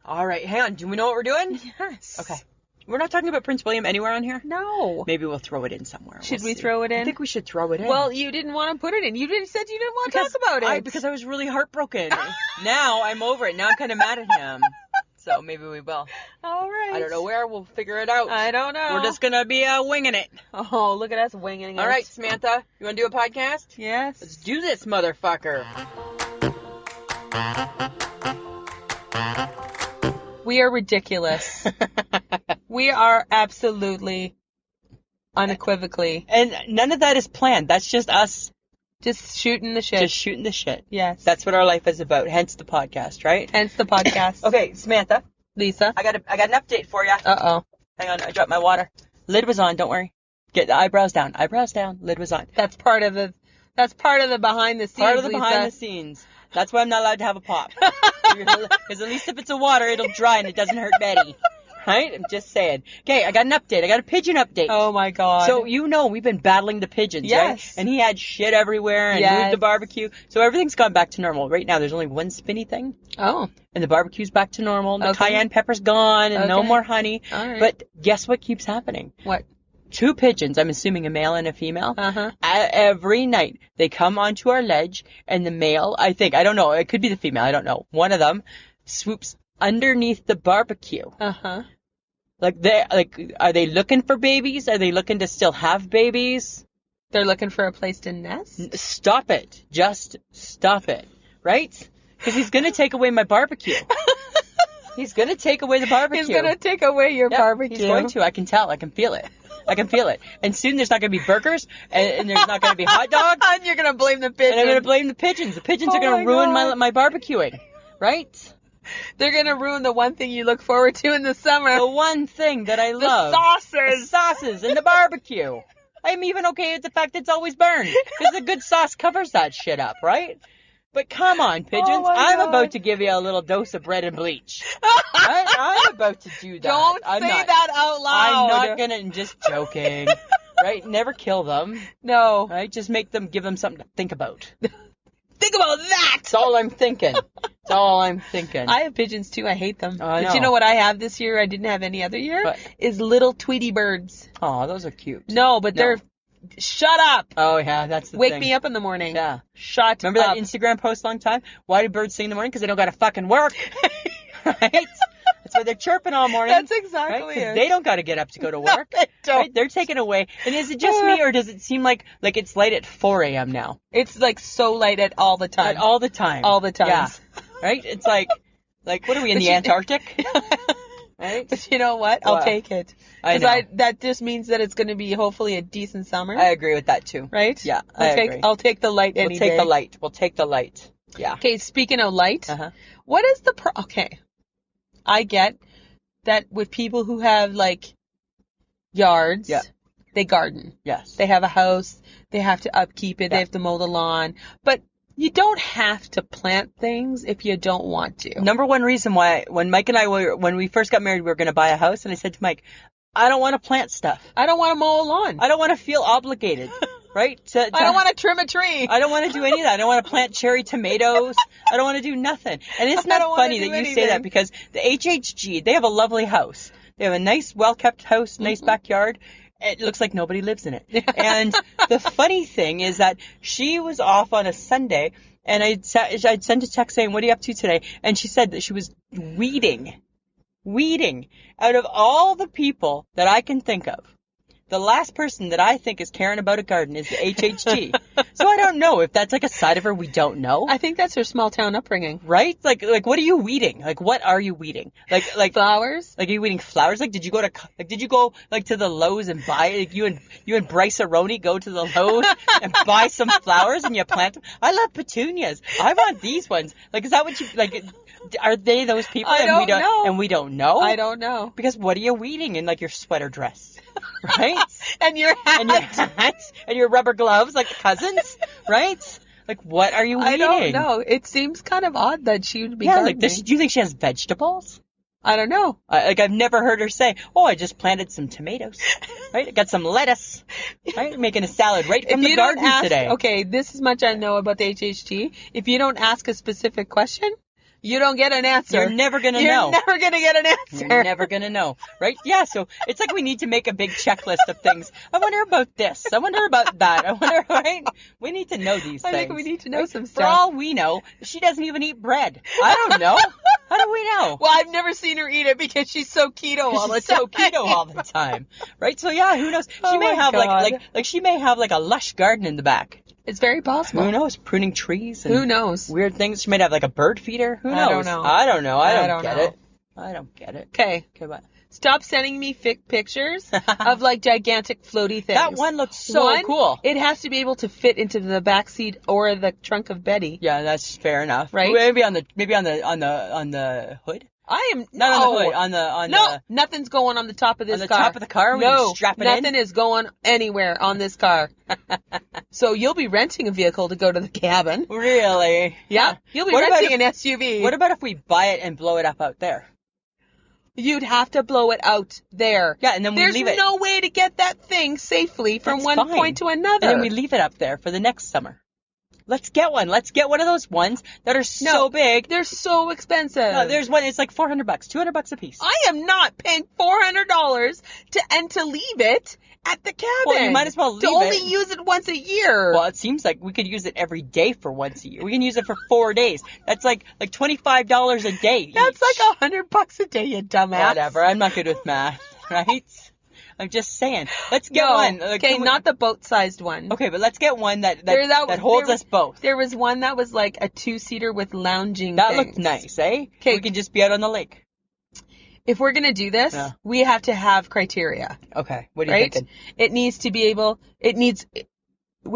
All right. Hang on. Do we know what we're doing? Yes. Okay. We're not talking about Prince William anywhere on here? No. Maybe we'll throw it in somewhere. Should we throw it in? I think we should throw it in. Well, you didn't want to put it in. You said you didn't want to talk about it. Because I was really heartbroken. Now I'm over it. Now I'm kind of mad at him. So maybe we will. All right. I don't know where. We'll figure it out. I don't know. We're just going to be winging it. Oh, look at us winging it. All right, Samantha. You want to do a podcast? Yes. Let's do this, motherfucker. We are ridiculous. We are absolutely, unequivocally. And none of that is planned. That's just us. Just shooting the shit. Just shooting the shit. Yes. That's what our life is about. Hence the podcast, right? Hence the podcast. Okay, Samantha. Lisa. I got an update for you. Uh-oh. Hang on, I dropped my water. Lid was on, don't worry. Get the eyebrows down. Eyebrows down. Lid was on. That's part of the behind the scenes, Part of the Lisa. behind the scenes. That's why I'm not allowed to have a pop. Because at least if it's a water, it'll dry and it doesn't hurt Betty. Right? I'm just saying. Okay, I got an update. I got a pigeon update. Oh, my God. So, we've been battling the pigeons, yes. right? And he had shit everywhere and moved the barbecue. So, everything's gone back to normal. Right now, there's only one spinny thing. Oh. And the barbecue's back to normal. The cayenne pepper's gone and no more honey. All right. But guess what keeps happening? What? 2 pigeons, I'm assuming a male and a female. Uh-huh. Every night, they come onto our ledge, and the male, I don't know, it could be the female, I don't know. One of them swoops underneath the barbecue. Uh-huh. Are they looking for babies? Are they looking to still have babies? They're looking for a place to nest? Stop it. Just stop it. Right? Because he's going to take away my barbecue. He's going to take away the barbecue. He's going to take away your barbecue. He's going to. I can tell. I can feel it. And soon there's not going to be burgers, and there's not going to be hot dogs. And you're going to blame the pigeons. And I'm going to blame the pigeons. The pigeons are going to ruin my barbecuing. Right? They're going to ruin the one thing you look forward to in the summer. The one thing that I love. The sauces. The sauces and the barbecue. I'm even okay with the fact that it's always burned. Because the good sauce covers that shit up, right? But come on, pigeons. Oh my I'm God. about to give you a little dose of bread and bleach. I'm about to do that. Don't I'm say not, that out loud. I'm not gonna, I'm just joking. Right? Never kill them. No. Right? Just give them something to think about. Think about that. That's all I'm thinking. That's all I'm thinking. I have pigeons too. I hate them. Oh, I But know. you know what I have this year I didn't have any other year? What? Is little Tweety birds. Oh, those are cute. No, but they're... Shut up. Oh, yeah, that's the Wake thing. me up in the morning. Yeah. Shut Remember up. that Instagram post a long time? Why do birds sing in the morning? Because they don't got to fucking work. Right? That's why they're chirping all morning. That's exactly right? 'Cause it. they don't got to get up to go to work. No, they don't. Right? They're taken away. And is it just me, or does it seem like it's light at 4 a.m. now? It's like so light at all the time. At all the time. All the time. Yeah. Right? It's like what are we in the Antarctic? Right? But you know what? I'll What? take it. I know. That just means that it's going to be hopefully a decent summer. I agree with that too. Right? Yeah, I agree. I'll take the light any We'll take day. the light. We'll take the light. Yeah. Okay, speaking of light, Uh-huh. what is the okay? I get that with people who have like yards, Yeah. they garden. Yes. They have a house, they have to upkeep it, Yeah. they have to mow the lawn, but you don't have to plant things if you don't want to. Number one reason why, when Mike and I when we first got married, we were going to buy a house, and I said to Mike, I don't want to plant stuff. I don't want to mow a lawn. I don't want to feel obligated, right? I don't want to trim a tree. I don't want to do any of that. I don't want to plant cherry tomatoes. I don't want to do nothing. And isn't that don't wanna funny do that you say anything. that, because the HHG, they have a lovely house. They have a nice, well-kept house, nice backyard. It looks like nobody lives in it. And the funny thing is that she was off on a Sunday, and I'd sent a text saying, what are you up to today? And she said that she was weeding. Out of all the people that I can think of, the last person that I think is caring about a garden is the HHG. So I don't know if that's like a side of her we don't know. I think that's her small town upbringing. Right? Like what are you weeding? Like, what are you weeding? Like Flowers? Like, are you weeding flowers? Like, did you go to the Lowe's and buy, like, you and Bryce Aroni go to the Lowe's and buy some flowers and you plant them? I love petunias. I want these ones. Like, is that what you, like, are they those people? I don't know. And we don't know? I don't know. Because what are you weeding in, like, your sweater dress? Right? And your hat. And your hats and your rubber gloves, like cousins, right? Like, what are you weeding? I don't know. It seems kind of odd that she would be Yeah, gardening. like this. Do you think she has vegetables? I don't know. Like, I've never heard her say, "Oh, I just planted some tomatoes, right? I got some lettuce, right? Making a salad right from If the you don't garden ask, today." okay, this is much I know about the HHT. If you don't ask a specific question, you don't get an answer. You're never gonna You're know. never gonna get an answer. You're never gonna know, right? Yeah. So it's like we need to make a big checklist of things. I wonder about this. I wonder about that. I wonder, right? We need to know these I things. think we need to know some For stuff. all we know, she doesn't even eat bread. I don't know. How do we know? Well, I've never seen her eat it because she's so keto all the She's time. so keto all the time, right? So yeah, who knows? She Oh may my have God. like she may have like a lush garden in the back. It's very possible. Who knows? Pruning trees and Who knows? weird things. She might have like a bird feeder. Who knows? I don't know. I don't know. I I don't don't get know. it. I don't get it. Okay, Okay, what? stop sending me pictures of like gigantic floaty things. That one looks so One, cool. It has to be able to fit into the back seat or the trunk of Betty. Yeah, that's fair enough. Right? Maybe on the hood. I am Not on the hood. On no, the nothing's going on the top of this on the car. top of the car. We No, can strap it in. nothing is going anywhere on this car. So you'll be renting a vehicle to go to the cabin. Really? Yeah, you'll be What about renting an SUV. What about if we buy it and blow it up out there? You'd have to blow it out there. Yeah, and then we There's leave it. no way to get that thing safely from That's one fine. point to another. And then we leave it up there for the next summer. Let's get one. Let's get one of those ones that are so big. They're so expensive. No, there's one. It's like $400, $200 a piece. I am not paying $400 to leave it at the cabin. Well, you might as well leave to only it. use it once a year. Well, it seems like we could use it every day for once a year. We can use it for 4 days. That's like $25 a day. That's each. like $100 a day, you dumbass. Whatever. I'm not good with math, right? I'm just saying. Let's get No, one. okay, not the boat-sized one. Okay, but let's get one that There- holds there- us both. There was one that was like a two-seater with lounging That things. looked nice, eh? 'Kay. We can just be out on the lake. If we're gonna do this, Yeah. we have to have criteria, Okay. What are you right? thinking? We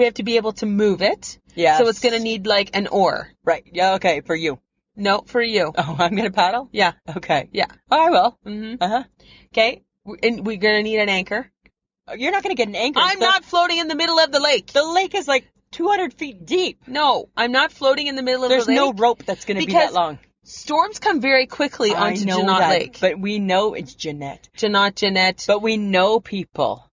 have to be able to move it. Yeah. So it's gonna need like an oar. Right. Yeah. Okay. For you. No, for you. Oh, I'm gonna paddle. Yeah. Okay. Yeah. Oh, I will. Mhm. Uh huh. Okay. And we're gonna need an anchor. You're not going to get an anchor. I'm not floating in the middle of the lake. The lake is like 200 feet deep. No, I'm not floating in the middle of the lake. There's no rope that's going to be that long. Storms come very quickly onto Jeanette Lake. But we know it's Jeanette. Jeanette. But we know people.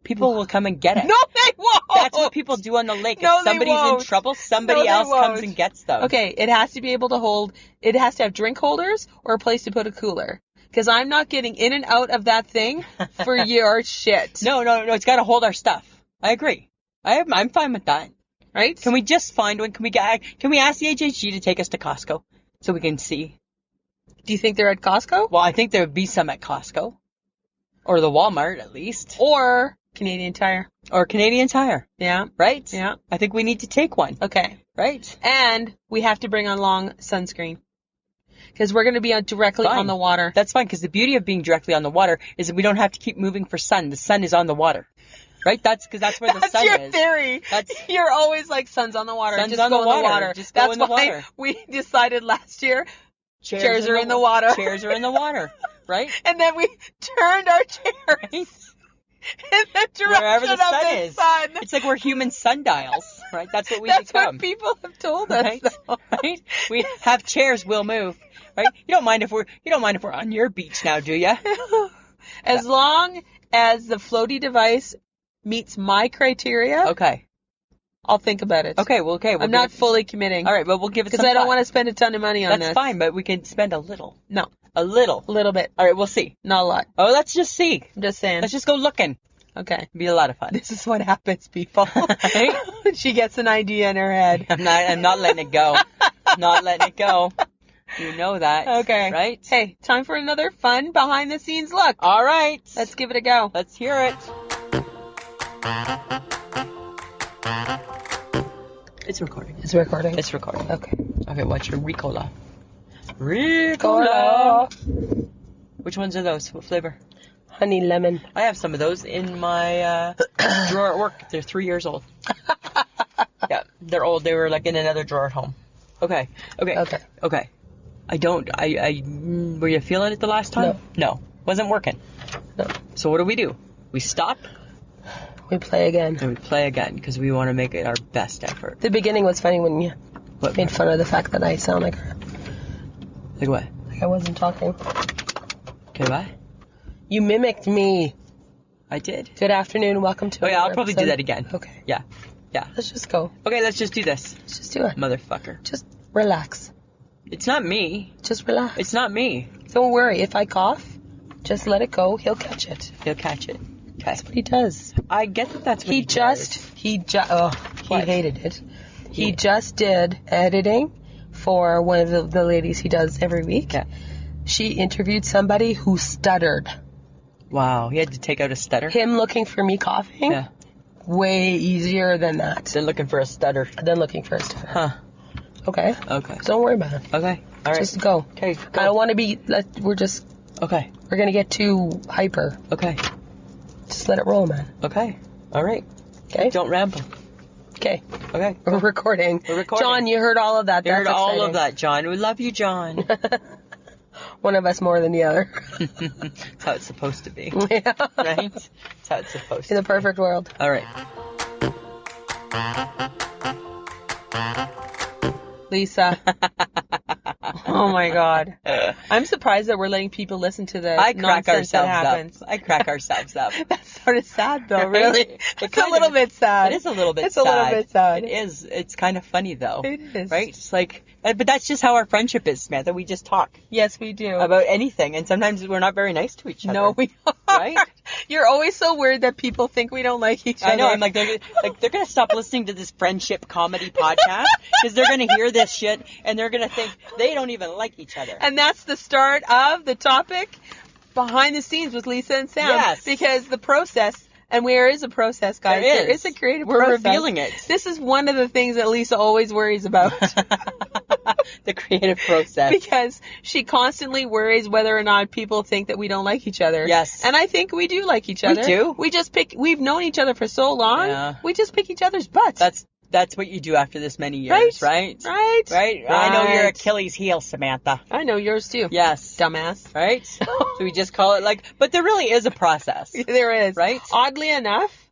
People will come and get it. No, they won't. That's what people do on the lake. No, if somebody's they won't. in trouble, somebody else comes and gets them. Okay, it has to be able to hold, it has to have drink holders or a place to put a cooler. Because I'm not getting in and out of that thing for your shit. No, it's got to hold our stuff. I agree. I'm fine with that. Right? Can we just find one? Can we ask the HHG to take us to Costco so we can see? Do you think they're at Costco? Well, I think there would be some at Costco. Or the Walmart, at least. Or Canadian Tire. Or Canadian Tire. Yeah. Right? Yeah. I think we need to take one. Okay. Right? And we have to bring on long sunscreen. Because we're going to be directly on the water. That's fine, because the beauty of being directly on the water is that we don't have to keep moving for sun. The sun is on the water. Right? That's where the sun is. That's your theory. You're always like, sun's on the water. Sun's Just on go the in the water. Just go in the water. That's why we decided last year, chairs are in the water. Chairs are in the water. Right? And then we turned our chairs in the direction wherever the sun of the is. sun. It's like we're human sundials, right? That's what we That's become. what people have told us. Right? Right? We have chairs, we'll move. Right? You don't mind if we're on your beach now, do you? As long as the floaty device meets my criteria, Okay. I'll think about it. Okay, well, okay. I'm not fully committing. All right, but we'll give it some because I don't thought. want to spend a ton of money on this. That's fine, but we can spend a little. No, A little. a little bit. All right, we'll see. Not a lot. Oh, let's just see. I'm just saying. Let's just go looking. Okay. It'd be a lot of fun. This is what happens, people. Right? She gets an idea in her head. I'm not letting it go. Not letting it go. You know that. Okay. Right? Hey, time for another fun behind the scenes look. All right. Let's give it a go. Let's hear it. It's recording. It's recording. It's recording. Okay. Okay, what's your Ricola? Ricola. Which ones are those? What flavor? Honey lemon. I have some of those in my drawer at work. They're 3 years old. Yeah, they're old. They were like in another drawer at home. Okay. Were you feeling it the last time? No. Wasn't working. No. So what do? We stop We play again. and we play again because we want to make it our best effort. The beginning was funny when you What? made fun of the fact that I sound like her. Like what? Like I wasn't talking. Okay, bye. You mimicked me. I did. Good afternoon. Welcome to Oh yeah, I'll another probably episode. do that again. Okay. Yeah. Let's just go. Okay, let's just do this. Let's just do it. Motherfucker. Just relax. It's not me. Just relax. It's not me. Don't worry. If I cough, just let it go. He'll catch it. He'll catch it. Okay. That's what he does. I get that that's what He What? hated it. He just did editing for one of the ladies he does every week. Yeah. She interviewed somebody who stuttered. Wow, he had to take out a stutter? Him looking for me coughing, Yeah. way easier than that. They're looking for a stutter. Than looking for a stutter. Huh. Okay? Okay. So don't worry about it. Okay. All right. Just go. Okay, go. I don't want to be, we're Okay. going to get too hyper. Okay. Just let it roll, man. Okay. All right. Okay? Don't ramble. Okay. Okay. We're recording. We're recording. John, you heard all of that. You heard That's all exciting. of that, John. We love you, John. One of us more than the other. That's how it's supposed to be. Yeah. Right? That's how it's supposed to In be. the perfect world. All right. Lisa. Oh my God. I'm surprised that we're letting people listen to the I crack nonsense that ourselves happens. up. I crack ourselves up. That's sort of sad though, really. It's a kind little of- bit sad. It is a little bit It's sad. a little bit sad. It is. It's kind of funny though. It is. Right? It's like, but that's just how our friendship is, Samantha. We just talk Yes, we do. about anything, and sometimes we're not very nice to each other. No, we don't. Right? You're always so worried that people think we don't like each other. I know. I'm like they're gonna stop listening to this friendship comedy podcast because they're gonna hear this shit and they're gonna think they don't even like each other. And that's the start of the topic behind the scenes with Lisa and Sam. Yes. Because the process, and there is a process, guys. There is a creative We're process. revealing it. This is one of the things that Lisa always worries about. The creative process. Because she constantly worries whether or not people think that we don't like each other. Yes. And I think we do like each other. do. We've known each other for so long. Yeah. We just pick each other's butts. that's what you do after this many years, right? Right. I know your Achilles heel, Samantha. I know yours too. Yes. Dumbass. Right? So we just call it like, but there really is a process. There is. Right? Oddly enough,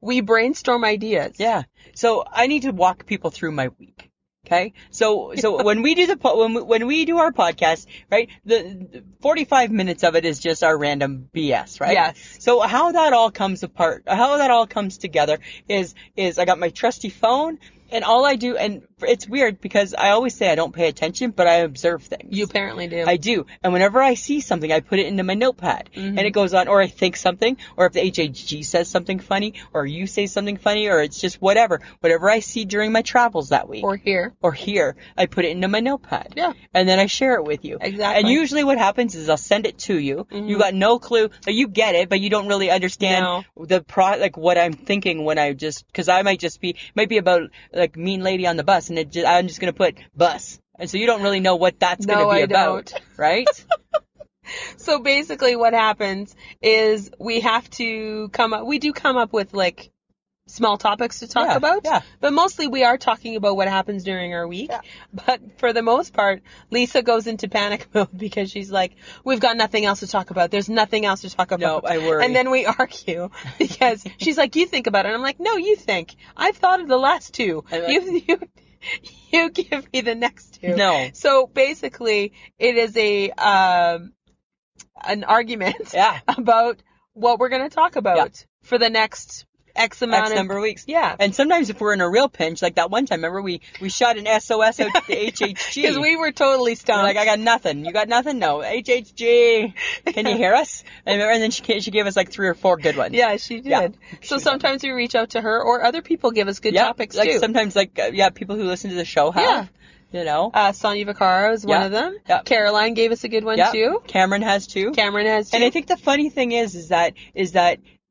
we brainstorm ideas. Yeah. So I need to walk people through my week. Okay. So when we do when we do our podcast, right, the 45 minutes of it is just our random BS, right? Yes. So how that all comes together is I got my trusty phone, and all I do, and it's weird because I always say I don't pay attention, but I observe things. You apparently do. I do. And whenever I see something, I put it into my notepad. Mm-hmm. And it goes on, or I think something, or if the HHG says something funny, or you say something funny, or it's just whatever. Whatever I see during my travels that week. Or here. I put it into my notepad. Yeah. And then I share it with you. Exactly. And usually what happens is I'll send it to you. Mm-hmm. You got no clue. Like, you get it, but you don't really understand like what I'm thinking when I just, because I might be about like mean lady on the bus, and I'm just going to put bus. And so you don't really know what that's going to be about. Don't. Right? So basically what happens is we do come up with like small topics to talk about. Yeah. But mostly we are talking about what happens during our week. Yeah. But for the most part, Lisa goes into panic mode because she's like, we've got nothing else to talk about. There's nothing else to talk about. No, I worry. And then we argue because she's like, you think about it. And I'm like, no, you think. I've thought of the last two. You give me the next two. No. So basically, it is an argument about what we're going to talk about for the next X number of weeks. Yeah. And sometimes if we're in a real pinch, like that one time, remember we shot an SOS out to the HHG. Because we were totally stumped. We're like, I got nothing. You got nothing? No. HHG. Can you hear us? And then she gave us like 3 or 4 good ones. Yeah, she did. Yeah. So sometimes we reach out to her, or other people give us good topics like too. Sometimes people who listen to the show have. Yeah. You know. Sonia Vaccaro is one of them. Yeah. Caroline gave us a good one too. Cameron has too. And I think the funny thing is that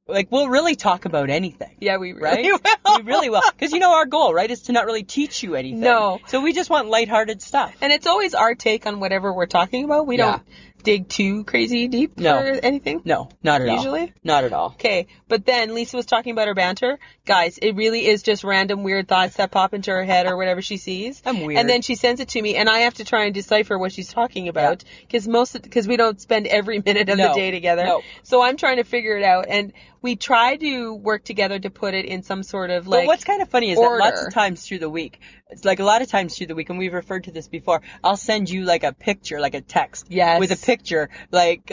like, we'll really talk about anything. Yeah, we really will. We really will. Because, our goal, right, is to not really teach you anything. No. So we just want lighthearted stuff. And it's always our take on whatever we're talking about. We don't dig too crazy deep for anything. No, not at all. Usually? Not at all. Okay, but then Lisa was talking about her banter. Guys, it really is just random weird thoughts that pop into her head or whatever she sees. I'm weird. And then she sends it to me, and I have to try and decipher what she's talking about because we don't spend every minute of the day together. No. So I'm trying to figure it out, and we try to work together to put it in some sort of like. But what's kind of funny is order. that lots of times through the week, and we've referred to this before, I'll send you like a picture, like a text. Yes. With a picture, like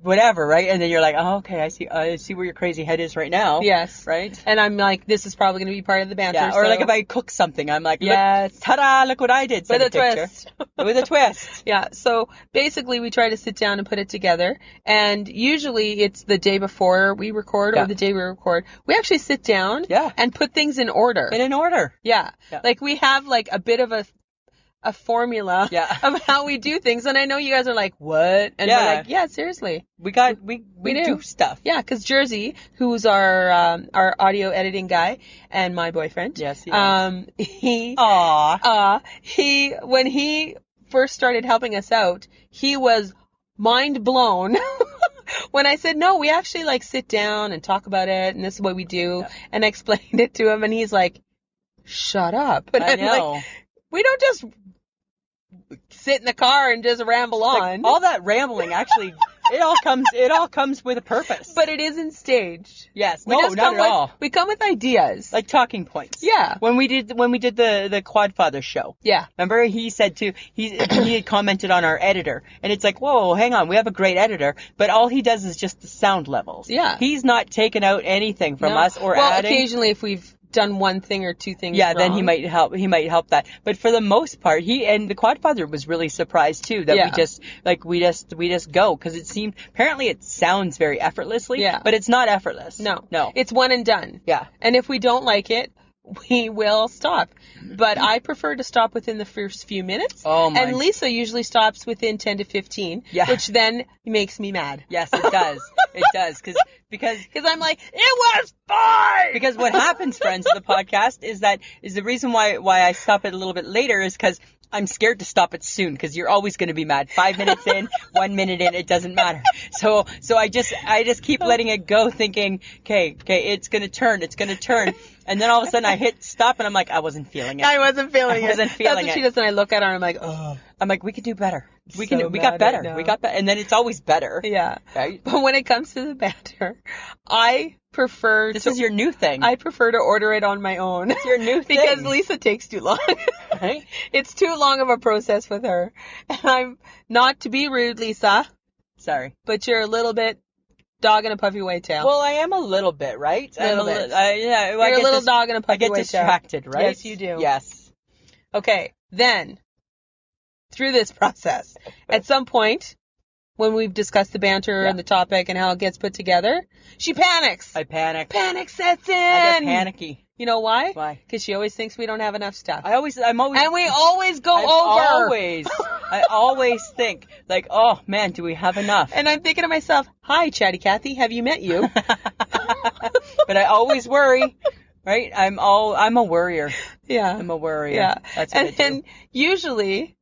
whatever, right? And then you're like, oh, okay, I see where your crazy head is right now. Yes. Right? And I'm like, this is probably going to be part of the banter. Yeah. Or like if I cook something, I'm like, yes. Ta-da, look what I did. With a twist. With a twist. Yeah. So basically we try to sit down and put it together. And usually it's the day before we record or the day we record. We actually sit down and put things in order. In an order. Yeah. Like we have like a bit of a formula of how we do things, and I know you guys are like, what? And we're like, yeah, seriously, we do stuff. Yeah, because Jersey, who's our audio editing guy and my boyfriend, he when he first started helping us out, he was mind blown. When I said, no, we actually like sit down and talk about it, and this is what we do, and I explained it to him, and he's like, shut up. And I'm like, we don't just sit in the car and just ramble on. Like, all that rambling actually, it all comes with a purpose. But it isn't staged. Yes. Not at all. We come with ideas. Like talking points. Yeah. When we did the Quadfather show. Yeah. Remember he said too, he had commented on our editor, and it's like, whoa, hang on, we have a great editor, but all he does is just the sound levels. Yeah. He's not taking out anything from us or adding. Well, occasionally if we've done one thing or two things wrong. Then he might help that. But for the most part, the Quadfather was really surprised too that we just go, because apparently it sounds very effortlessly, but it's not effortless. No. It's one and done. Yeah. And if we don't like it, we will stop. But I prefer to stop within the first few minutes. Oh my. And Lisa usually stops within 10 to 15, which then makes me mad. Yes, it does. It does. Because I'm like, it was fine! Because what happens, friends, of the podcast is the reason why I stop it a little bit later is because I'm scared to stop it soon because you're always going to be mad. 5 minutes in, 1 minute in, it doesn't matter. So I just keep letting it go, thinking, okay, it's going to turn. And then all of a sudden I hit stop and I'm like, I wasn't feeling it. I wasn't feeling it. That's what she does, and I look at her and I'm like, oh. I'm like, we could do better. We So got mad better. right now. We got better. And then it's always better. Yeah. Right? But when it comes to the banter, I prefer This is your new thing. I prefer to order it on my own. It's your new thing. Because Lisa takes too long. Right? It's too long of a process with her. And I'm not to be rude, Lisa, Sorry. but you're a little bit dog in a puffy white tail. Well, I am a little bit, right? Little bit. Yeah. You're a little dog in a I puffy get white tail. distracted, right? Yes, you do. Yes. Okay, then, through this process, at some point, when we've discussed the banter and the topic and how it gets put together, she panics. I panic. Panic sets in. I get panicky. You know why? Why? Because she always thinks we don't have enough stuff. I'm always. And we always go over. I always think, like, oh man, do we have enough? And I'm thinking to myself, hi, Chatty Cathy, have you met you? But I always worry, right? I'm a worrier. Yeah. I'm a worrier. Yeah. That's what I do. And usually,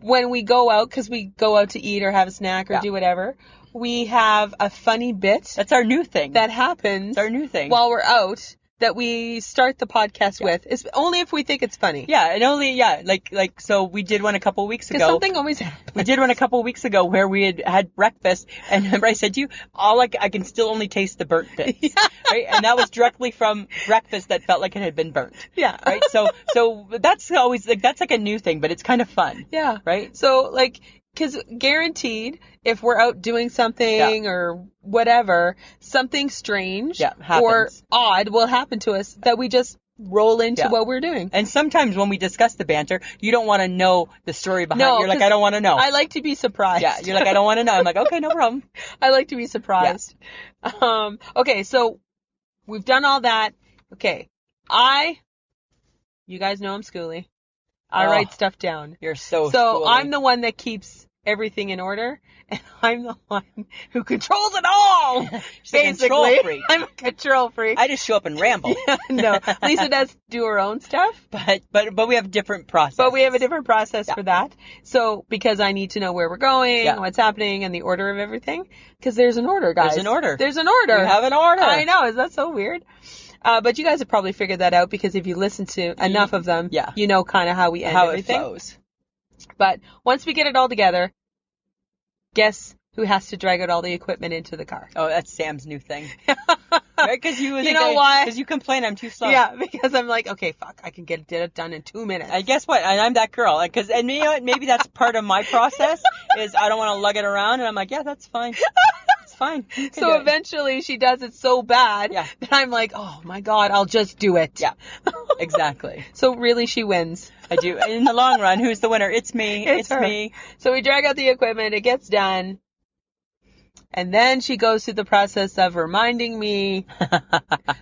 when we go out, because we go out to eat or have a snack or do whatever, we have a funny bit That's our new thing. that happens That's our new thing. while we're out that we start the podcast with. It's only if we think it's funny. Yeah, and only, like, so we did one a couple weeks ago. Because something always happens. We did one a couple weeks ago where we had breakfast, and remember I said to you, I can still only taste the burnt bits. Yeah. Right? And that was directly from breakfast that felt like it had been burnt. Yeah. Right? So that's always, like, that's like a new thing, but it's kind of fun. Yeah. Right? So, like, because guaranteed, if we're out doing something or whatever, something strange or odd will happen to us that we just roll into what we're doing. And sometimes when we discuss the banter, you don't want to know the story behind it. You're like, I don't want to know. I like to be surprised. Yeah, you're like, I don't want to know. I'm like, okay, no problem. I like to be surprised. Yeah. Okay, so we've done all that. Okay, you guys know I'm schooly. I write stuff down. You're so schooly. I'm the one that keeps everything in order, and I'm the one who controls it all. She's a control freak. I'm a control freak. I just show up and ramble. No, Lisa does do her own stuff, but we have different processes. But we have a different process for that. So because I need to know where we're going, what's happening, and the order of everything, because there's an order, guys. There's an order. There's an order. We have an order. I know. Is that so weird? But you guys have probably figured that out because if you listen to enough of them, you know kind of how we end everything. How it flows. But once we get it all together, guess who has to drag out all the equipment into the car? Oh, that's Sam's new thing. Right? Because you know why? Because you complain I'm too slow. Yeah, because I'm like, okay, fuck, I can get it done in 2 minutes. And guess what? I'm that girl. And you know what? Maybe that's part of my process is I don't want to lug it around. And I'm like, yeah, that's fine. It's fine. So eventually she does it so bad that I'm like, oh my God, I'll just do it. Yeah, exactly. So really she wins. I do. In the long run, who's the winner? It's me. It's me. So we drag out the equipment. It gets done. And then she goes through the process of reminding me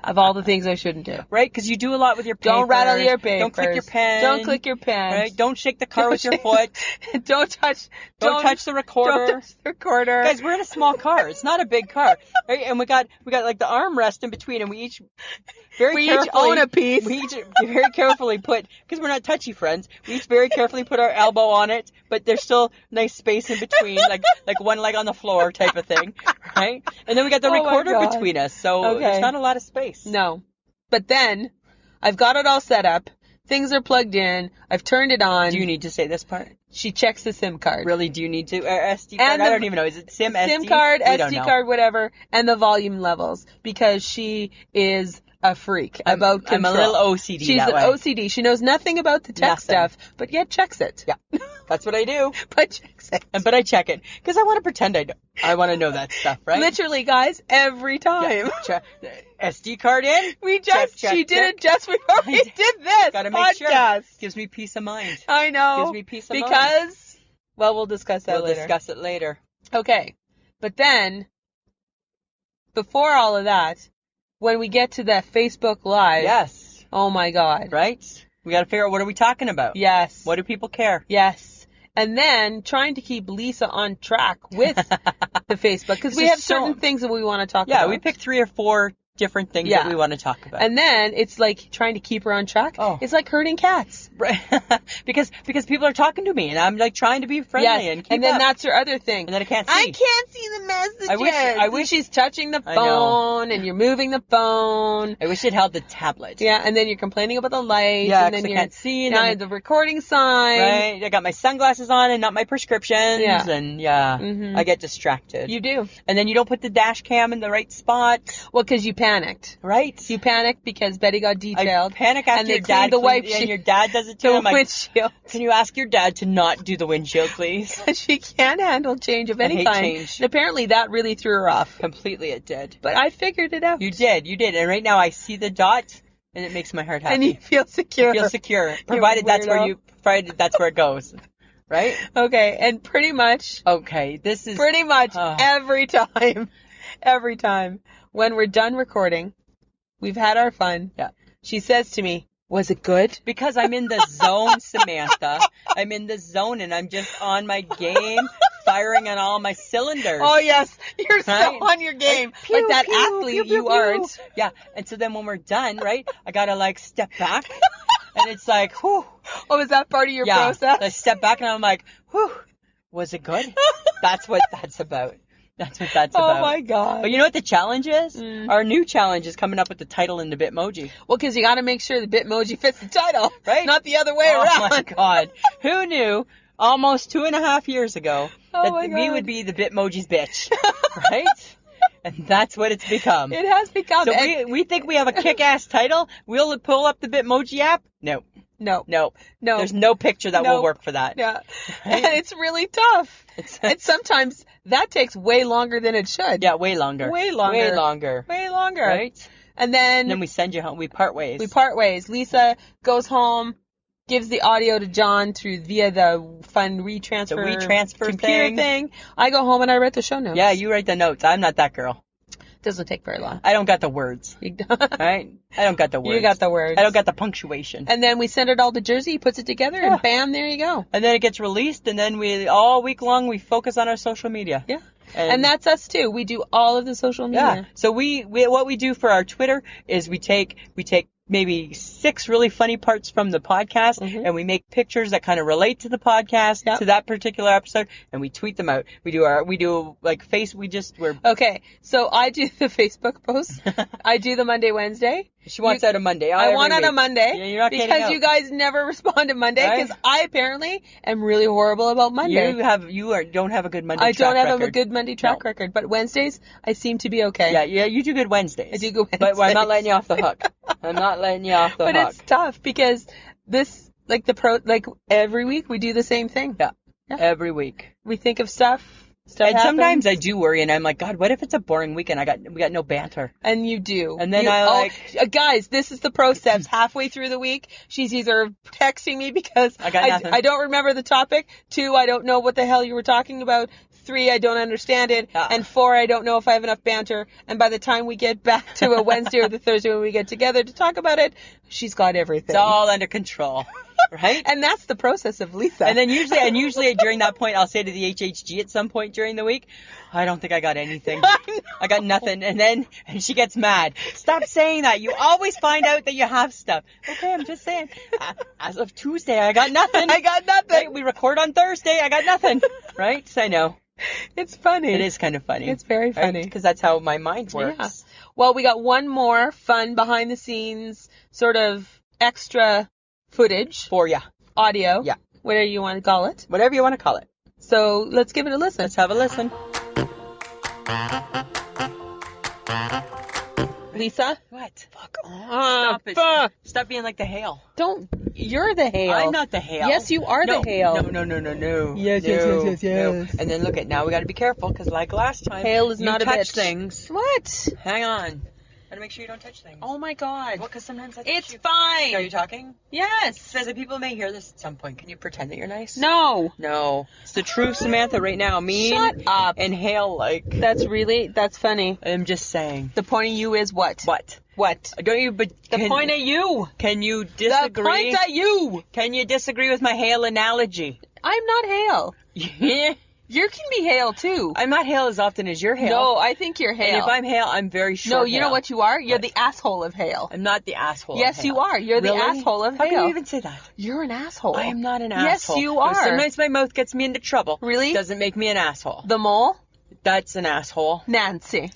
of all the things I shouldn't do. Right? Because you do a lot with your papers. Don't rattle your papers. Don't click your pen. Don't click your pen. Right? Don't shake the car with your foot. Don't touch the recorder. Don't touch the recorder. Guys, we're in a small car. It's not a big car. Right? And we got like the armrest in between, and we each own a piece. We each very carefully put, because we're not touchy friends, we each very carefully put our elbow on it, but there's still nice space in between, like one leg on the floor type of thing, right? And then we got the recorder between us, so there's not a lot of space. No. But then, I've got it all set up, things are plugged in, I've turned it on. Do you need to say this part? She checks the SIM card. Really, do you need to? SD card? I don't even know. Is it SIM, SD? SIM card, SD card, whatever, and the volume levels, because she is a freak about control. I'm a little OCD. She's an OCD. She knows nothing about the tech stuff, but yet checks it. Yeah, that's what I do. But checks it. But I check it because I want to pretend I want to know that stuff, right? Literally, guys, every time. Yeah. SD card in. She did it just before we did this. Gotta make sure. Gives me peace of mind. I know. Gives me peace of mind. Because, well, we'll discuss that later. We'll discuss it later. Okay, but then before all of that, when we get to that Facebook Live. Yes. Oh my God. Right? We got to figure out what are we talking about. Yes. What do people care? Yes. And then trying to keep Lisa on track with the Facebook, because we have certain things that we want to talk about. Yeah, we picked 3 or 4 different things Yeah. that we want to talk about. And then it's like trying to keep her on track. Oh. It's like herding cats. Right. because people are talking to me, and I'm like trying to be friendly and keep and then up. that's her other thing. And then I can't see. I can't see the messages. I wish she's touching the I know. phone, and you're moving the phone. I wish it held the tablet. Yeah, and then you're complaining about the light. Yeah, and then 'cause I you're can't see, and now then- the recording sign. Right. I got my sunglasses on and not my prescriptions. Yeah. And I get distracted. You do. And then you don't put the dash cam in the right spot. Well, because you panicked. Right. You panicked because Betty got I detailed. panic after and they your dad cleaned the wipe and your dad does it too. the I'm like, windshield. can you ask your dad to not do the windshield, please? She can't handle change of any hate kind. change. And apparently that really threw her off. Completely it did. But I figured it out. You did. And right now I see the dot and it makes my heart happy. And you feel secure. I feel secure. Provided that's where it goes. Right? Okay, and pretty much Okay, this is every time when we're done recording, we've had our fun. Yeah. She says to me, "Was it good?" because I'm in the zone, Samantha. I'm in the zone and I'm just on my game, firing on all my cylinders. Oh yes, you're Right? so on your game. Like, pew, Like that pew, athlete pew, pew, you pew. aren't. Yeah, and so then when we're done, right, I gotta like step back, and it's like, whew. Oh, is that part of your Yeah, process? I step back and I'm like, whew, was it good? That's what that's about. That's what that's about. Oh my god. But you know what the challenge is? Mm. Our new challenge is coming up with the title in the Bitmoji. Well, because you got to make sure the Bitmoji fits the title, Right? Not the other way around. Oh my god. Who knew almost 2.5 years ago Oh that my we God. would be the Bitmoji's bitch? Right? And that's what it's become. It has become. So we think we have a kick-ass title. We'll pull up the Bitmoji app. No. No. There's no picture that No. will work for that. Yeah. Right? And it's really tough. It's- And sometimes that takes way longer than it should. Yeah, way longer. Way longer. Way longer. Way longer. Right? And then, And then we send you home. We part ways. we part ways. Lisa goes home, gives the audio to John via the fun retransfer, The retransfer computer thing. I go home and I write the show notes. Yeah, you write the notes. I'm not that girl. Doesn't take very long. I don't got the words. You Right? I don't got the words. got the words. I don't got the punctuation. And then we send it all to Jersey. He puts it together, Yeah. and bam, there you go. And then it gets released, and then all week long we focus on our social media. Yeah. And that's us too. We do all of the social media. Yeah. So we what we do for our Twitter is we take maybe 6 really funny parts from the podcast, Mhm. and we make pictures that kind of relate to the podcast, Yep. to that particular episode, and we tweet them out. We're Okay, so I do the Facebook posts. I do the Monday, Wednesday. she wants out a Monday. I want on a Monday. Yeah, you're not kidding because out. you guys never respond to Monday Right. because I apparently am really horrible about Monday. Don't have a good Monday I track don't have a record. good Monday track No. record, but Wednesdays I seem to be okay. Yeah, you do good Wednesdays. I do good But I'm Wednesdays. not letting you off the hook. I'm not letting you off the But hook. it's tough because this every week we do the same thing. Yeah. Yeah. Every week. We think of stuff And sometimes I happens, do worry, and I'm like, God, what if it's a boring weekend? we got no banter. and you do. And then I guys, this is the pro steps. Halfway through the week, she's either texting me because I got nothing. I don't remember the topic. 2, I don't know what the hell you were talking about. 3, I don't understand it. Yeah. And 4, I don't know if I have enough banter. And by the time we get back to a Wednesday or the Thursday when we get together to talk about it, she's got everything. It's all under control, right? And that's the process of Lisa. And then usually during that point, I'll say to the HHG at some point during the week, I don't think I got anything. I got nothing. And she gets mad. Stop saying that. You always find out that you have stuff. Okay, I'm just saying. As of Tuesday, I got nothing. I got nothing. Right? We record on Thursday. I got nothing. Right? So I know. It's funny. It is kind of funny. It's very funny. Because that's how my mind works. Yeah. Well, we got one more fun behind the scenes sort of extra footage, For ya. audio, Yeah. whatever you want to call it. Whatever you want to call it. So let's give it a listen. Let's have a listen. Lisa? What? Fuck Stop it. Stop being like the hail. Don't. You're the hail. I'm not the hail. Yes, you are the hail. No. Yes, No, yes. no. And then look at, now we got to be careful because like last time, Hail is you not a touch bitch. things. What? Hang on. Got to make sure you don't touch things. Oh my God. Well, because sometimes that's It's Are you fine. talking? Yes. Says that people may hear this at some point. Can you pretend that you're nice? No. No. It's the truth, Samantha, right now. Me Shut up. and Hail, like, That's funny. I'm just saying. The point of you is what? What? What? Don't you, but The point of you. can you The disagree? point of you. Can you disagree with my Hail analogy? I'm not hail. Yeah. You can be hail too. I'm not hail as often as you're hail. No, I think you're hail. And if I'm hail, I'm very short. No, you know hail. what you are? You're the asshole of hail. I'm not the asshole. Yes, of hail. you are. You're Really? the asshole of How hail. can you even say that? You're an asshole. I am not an Yes, asshole. you are. Sometimes my mouth gets me into trouble. Really? Doesn't make me an asshole. The mole? That's an asshole. Nancy.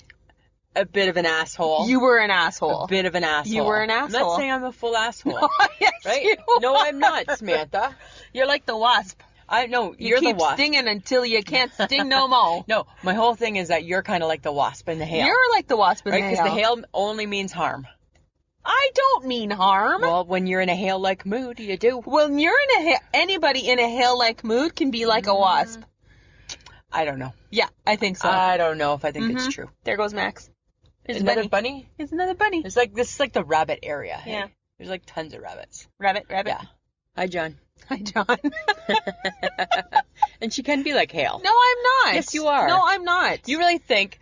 A bit of an asshole. You were an asshole. A bit of an asshole. You were an I'm asshole. not saying I'm a full asshole. No, yes, right? you No, are. I'm not, Samantha. You're like the wasp. I know You you're keep the wasp. stinging until you can't sting no more. No, my whole thing is that you're kind of like the wasp and the hail. You're like the wasp and right? the Because hail. the hail only means harm. I don't mean harm. Well, when you're in a hail-like mood, you do. When you're in anybody in a hail-like mood can be like a wasp. I don't know. Yeah, I think so. I don't know if I think it's true. There goes Max. There's Another bunny? There's another bunny. It's like this is like the rabbit area. Hey? Yeah. There's like tons of rabbits. Rabbit. Yeah. Hi, John. Hi, John. And she can be like hail. No, I'm not. Yes, you are. No, I'm not. You really think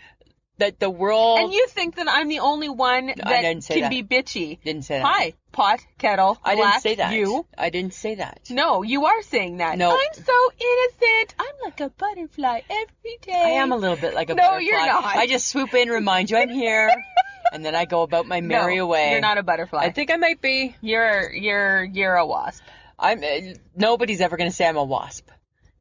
that the world... And you think that I'm the only one that didn't say can that. be bitchy. Didn't say that. Hi, pot, kettle, I black, didn't say that. you. I didn't say that. No, you are saying that. No. I'm so innocent. I'm like a butterfly every day. I am a little bit like a No, butterfly. you're not. I just swoop in, remind you I'm here, and then I go about my merry No, way. You're not a butterfly. I think I might be. You're a wasp. I'm. Nobody's ever going to say I'm a wasp.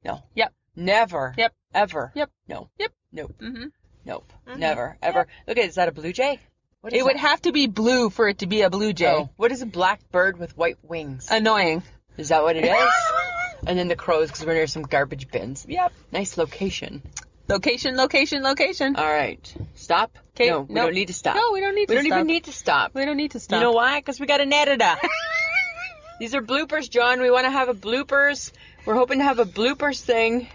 No. Yep. Never. Yep. Ever. Yep. No. Yep. Nope. Mhm. Nope. Mhm. Never. Ever. Look at it. Is that a blue jay? What is It would have to be blue for it to be a blue jay. Oh, what is a black bird with white wings? Annoying. Is that what it is? And then the crows, because we're near some garbage bins. Yep. Nice location. Location. All right. Stop? 'Kay, No, we nope. don't need to stop. No, we don't need to We don't stop. even need to stop. We don't need to stop. You know why? Because we got an editor. These are bloopers, John. We want to have a bloopers. We're hoping to have a bloopers thing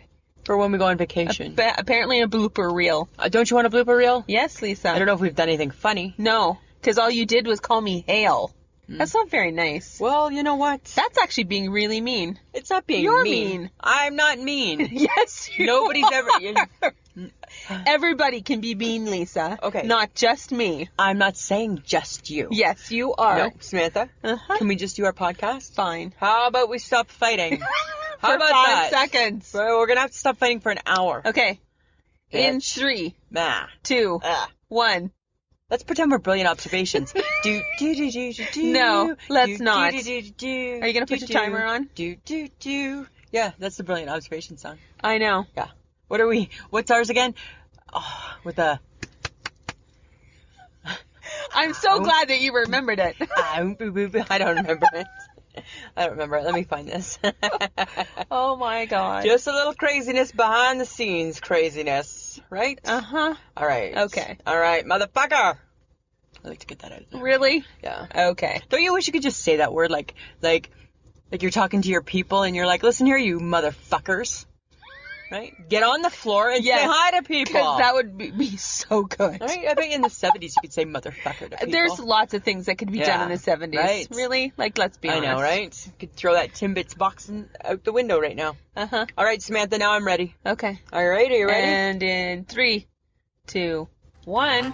for when we go on vacation. Apparently a blooper reel. Don't you want a blooper reel? Yes, Lisa. I don't know if we've done anything funny. No, because all you did was call me Hale. That's not very nice. Well, you know what? That's actually being really mean. It's not being You're mean. mean. I'm not mean. Yes, you Nobody's are. ever... Everybody can be mean, Lisa. Okay. Not just me. I'm not saying just you. Yes, you are. No, Samantha, Uh-huh. can we just do our podcast? Fine. How about we stop fighting? How For about 5 that? seconds. Well, we're going to have to stop fighting for an hour. Okay. In Bitch. 3, Nah. 2, Ah. 1. Let's pretend we're brilliant observations. do, do, do, do, do, do. No, let's do, not. Do, do, do, do, Are you gonna do, put your do, timer on? Do, do, do. Yeah, that's the brilliant observation song. I know. Yeah. What's ours again? Oh, with a... I'm so glad that you remembered it. I don't remember it. I don't remember it. Let me find this. Oh my god. Just a little craziness behind the scenes craziness, right? Uh-huh. All right. Okay. All right, motherfucker. I like to get that out of there. Really? Yeah. Okay. Don't you wish you could just say that word like you're talking to your people and you're like, listen here, you motherfuckers. Right? Get on the floor and Yes, say hi to people. Because that would be so good. Right? I bet in the 70s you could say motherfucker to people. There's lots of things that could be done in the 70s. right. Really? Like, let's be I honest. know, right? You could throw that Timbits box out the window right now. Uh-huh. All right, Samantha, now I'm ready. Okay. All right, are you ready? And in 3, 2, 1.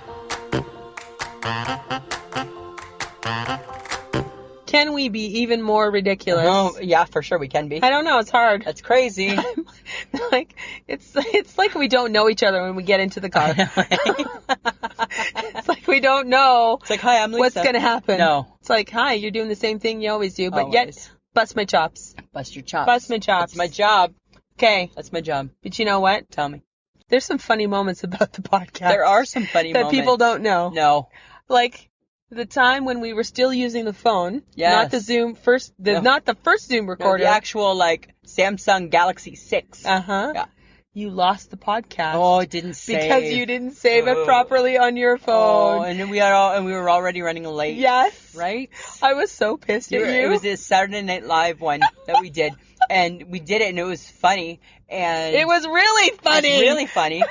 Can we be even more ridiculous? Oh, yeah, for sure we can be. I don't know. It's hard. That's crazy. Like it's like we don't know each other when we get into the car. It's like we don't know It's like, hi, I'm Lisa. what's gonna happen. No. It's like, hi, you're doing the same thing you always do, but Always. yet bust my chops. Bust your chops. Bust my chops. That's my job. Okay, That's my job. but you know what? Tell me. There's some funny moments about the podcast. There are some funny that moments. people don't know. No. Like the time when we were still using the phone, Yes. not the Zoom first, No. not the first Zoom No, recorder. the actual, Samsung Galaxy 6. Uh-huh. Yeah. You lost the podcast. Oh, it didn't save. because you didn't save it Oh. properly on your Oh, phone. and then we were already running late. Yes. Right? I was so pissed at you. It was this Saturday Night Live one that we did. And we did it, and it was funny. And It was really funny. It was really funny.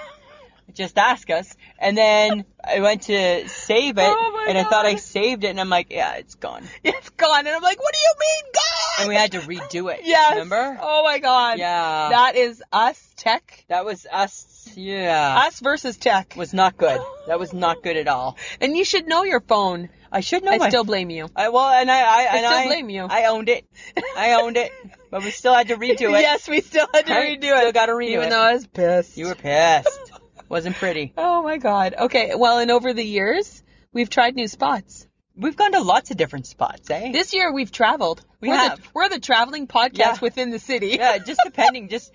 Just ask us. And then I went to save it, Oh my and I thought I God. saved it, and I'm like, yeah, it's gone. It's gone. And I'm like, what do you mean gone? And we had to redo it. Yes. Remember? Oh my God. Yeah. That is us tech. That was us. Yeah. Us versus tech. Was not good. That was not good at all. And you should know your phone. I should know I my... still blame you. I still blame you. I owned it. I owned it. But we still had to redo it. Yes, we still had to Right? redo it. Still got to redo Even it. though I was pissed. You were pissed. Wasn't pretty. Oh my God. Okay. Well, and over the years, we've tried new spots. We've gone to lots of different spots, eh? This year we've traveled. have. We're the traveling podcast Yeah. within the city. Yeah, just depending, just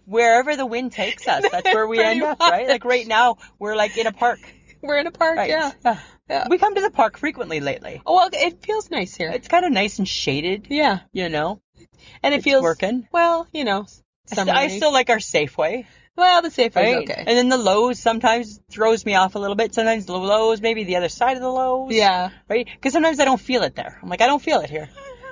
wherever the wind takes us, that's where we Pretty end up, much. right? Like right now, we're like in a park. We're in a park, Right. yeah. Yeah. We come to the park frequently lately. Oh, well, it feels nice here. It's kind of nice and shaded, Yeah. you know. And it It's feels working. well, you know, I summery. still like our Safeway, Well, the Safeway's right? okay. And then the Lowe's sometimes throws me off a little bit. Sometimes the Lowe's, maybe the other side of the Lowe's. Yeah. Right? Because sometimes I don't feel it there. I'm like, I don't feel it here.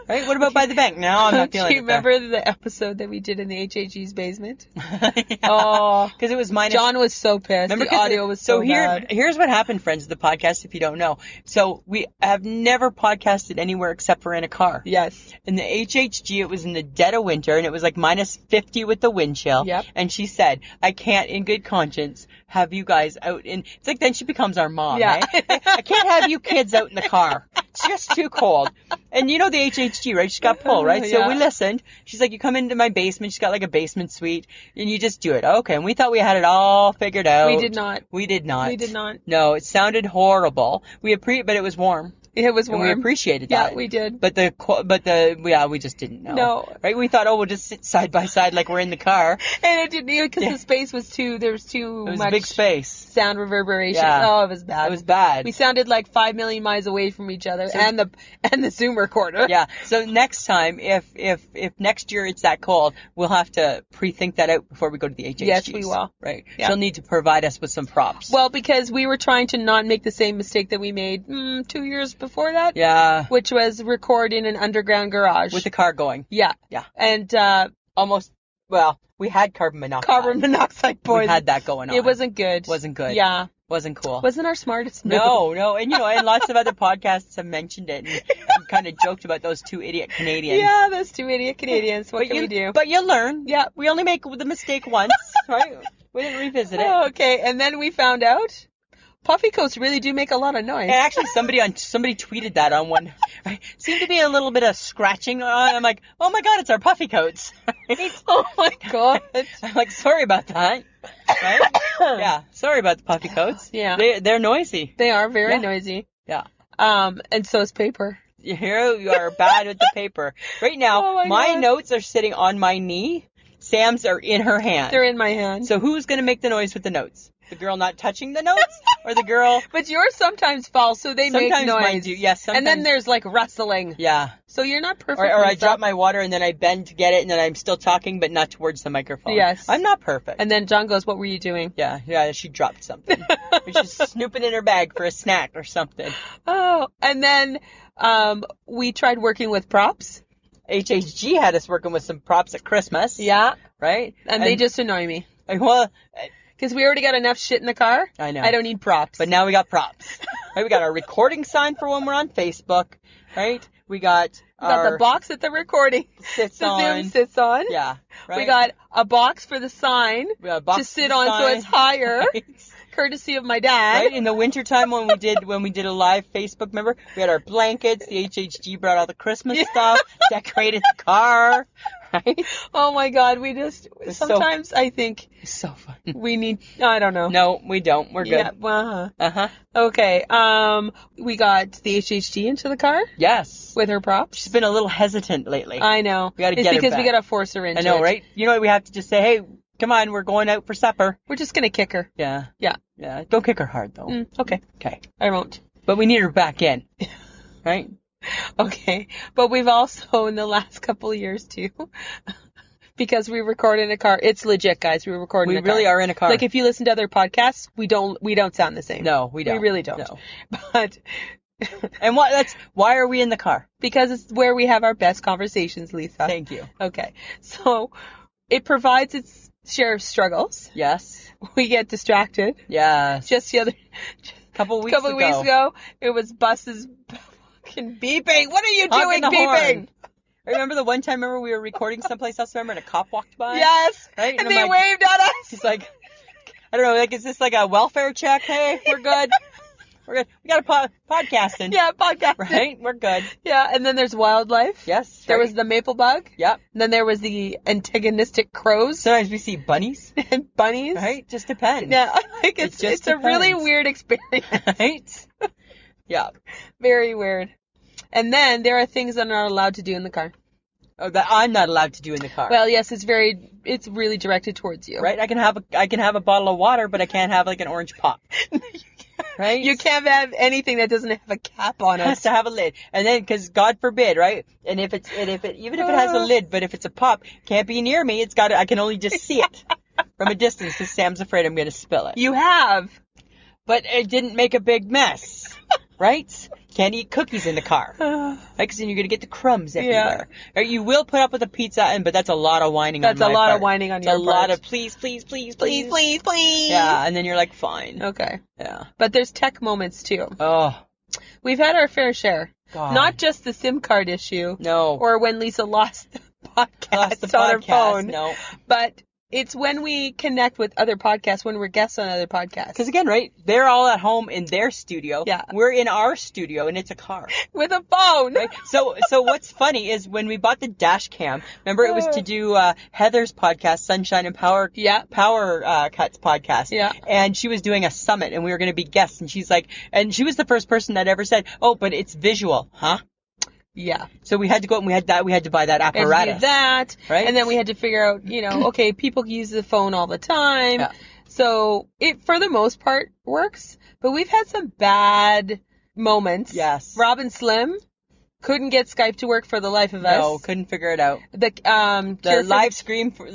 Right? What about by the bank? No, I'm not feeling Do you it there. remember the episode that we did in the HHE's basement? Yeah. Oh, Because it was minus. John was so pissed. Remember, The 'cause audio was so bad. Here's what happened, friends of the podcast, if you don't know. So we have never podcasted anywhere except for in a car. Yes. In the HHG, it was in the dead of winter, and it was like minus 50 with the wind chill. Yep. And she said, I can't, in good conscience, have you guys out in... It's like then she becomes our mom, Yeah. eh? I can't have you kids out in the car. It's just too cold. And you know the HHG, right? She's got pull, right? So Yeah. we listened. She's like, you come into my basement. She's got like a basement suite, and you just do it. Okay. And we thought we had it all figured out. We did not. We did not. We did not. No, it sounded horrible. But it was warm. It was And warm. we appreciated Yeah, that. we did. But we just didn't know. No. Right? We thought, we'll just sit side by side like we're in the car. And it didn't even because the space was there was too It was much a big space. sound reverberation. Yeah. Oh, it was bad. It was bad. We sounded like 5 million miles away from each other, So- and the Zoom recorder. Yeah. So next time, if next year it's that cold, we'll have to pre-think that out before we go to the HHGs. Yes, we will. Right. Yeah. She'll need to provide us with some props. Well, because we were trying to not make the same mistake that we made 2 years before that, yeah. which was record in an underground garage. With the car going. Yeah. Yeah. And Almost. Well, we had carbon monoxide. carbon monoxide poisoning. We had that going on. It wasn't good. Wasn't good. Yeah. Wasn't cool. Wasn't our smartest move. No, and and lots of other podcasts have mentioned it and kind of joked about those two idiot Canadians. Yeah, those two idiot Canadians. What can we do? But you learn. Yeah. We only make the mistake once, right? We didn't revisit it. Oh, okay, and then we found out puffy coats really do make a lot of noise. And actually, somebody tweeted that on one. Right? Seemed to be a little bit of scratching on. I'm like, oh my god, it's our puffy coats. Right? Oh my god. I'm like, sorry about that. Right? Yeah, sorry about the puffy coats. Yeah. They're noisy. They are very Yeah. noisy. Yeah. And so is paper. Here you are bad with the paper. Right now, Oh my God. notes are sitting on my knee. Sam's are in her hand. They're in my hand. So who's going to make the noise with the notes? The girl not touching the notes? Or the girl... But yours sometimes fall, so they make Sometimes noise. mine do. Yes, And then sometimes- the's like rustling. Yeah. So you're not perfect. Or I Lisa. drop my water and then I bend to get it and then I'm still talking but not towards the microphone. Yes. I'm not perfect. And then John goes, "What were you doing?" Yeah, she dropped something. She's snooping in her bag for a snack or something. Oh, and then we tried working with props. HHG had us working with some props at Christmas. Yeah. Right? And they just annoy me. Well, Because we already got enough shit in the car. I know. I don't need props. But now we got props. Right? We got our recording sign for when we're on Facebook. Right? We got we got our the box that the recording sits the on. Zoom sits on. Yeah. Right? We got a box for the sign We got a box to sit for the on so sign. it's higher, Right? courtesy of my dad. Right? In the wintertime when we did a live Facebook, remember? We had our blankets, the HHG brought all the Christmas stuff, decorated the car, right? Oh my God, we just It's sometimes I think It's so fun. we need. I don't know. No, we don't. We're good. Yeah. Uh-huh. Uh-huh. Okay. We got the HHG into the car Yes. with her props. She's been a little hesitant lately. I know. We gotta it's get her because we back. gotta force her into I know, it. right? You know what? We have to just say, hey, come on, we're going out for supper. We're just gonna kick her. Yeah. Yeah. Yeah. Don't kick her hard, though. Okay. Okay. I won't. But we need her back in. Right? Okay. But we've also in the last couple of years too, because we record in a car. It's legit, guys. We record in We a car. really are in a car. Like if you listen to other podcasts, we don't sound the same. No, we don't. We really don't. No. But And why are we in the car? because it's where we have our best conversations, Lisa. Thank you. Okay. So it provides its share of struggles. Yes. We get distracted. Yes. Just the other couple weeks ago, it was buses fucking beeping. What are you Honking doing the beeping? horn. I remember the one time, we were recording someplace else, and a cop walked by? Yes. Right? And I'm they like- waved at us. He's like, I don't know, like, is this like a welfare check? Hey, we're good. We're good. We got a podcasting. Yeah, podcasting. Right? We're good. Yeah, and then there's wildlife. Yes. There right. was the maple bug. Yep. And then there was the antagonistic crows Sometimes we see bunnies. and bunnies. Right? Just depends. Yeah, like It just it's a really depends. weird experience. Right? Yeah. Very weird. And then there are things that are not allowed to do in the car. Oh, that I'm not allowed to do in the car. Well, yes, it's really directed towards you. Right? I can have a bottle of water, but I can't have like an orange pop. Right? You can't have anything that doesn't have a cap on It has it. to have a lid, and then because God forbid, right? And even if it has a lid, but if it's a pop, can't be near me. I can only just see it from a distance because Sam's afraid I'm gonna spill it. You have. But it didn't make a big mess, right? Can't eat cookies in the car, right? Because then you're gonna get the crumbs everywhere. Right? You will put up with a pizza, but that's a lot of whining. That's on a my lot part. of whining on It's your a part. lot of please. Yeah, and then you're like, fine. Okay. Yeah. But there's tech moments too. Oh We've had our fair share. God. Not just the SIM card issue. No. Or when Lisa lost the podcast Lost the on her podcast, phone. No. But it's when we connect with other podcasts, when we're guests on other podcasts. Because again, right? They're all at home in their studio. Yeah. We're in our studio, and it's a car. With a phone. Right? So what's funny is when we bought the dash cam, remember it was to do Heather's podcast, Sunshine and Power Cuts podcast. Yeah. And she was doing a summit, and we were going to be guests, and she's like, and she was the first person that ever said, oh, but it's visual, huh? Yeah. So we had to go and we had to buy that And apparatus. do that. Right? And then we had to figure out, okay, people use the phone all the time. Yeah. So it, for the most part, works. But we've had some bad moments. Yes. Robin Slim couldn't get Skype to work for the life of us. No, couldn't figure it out. The The live stream for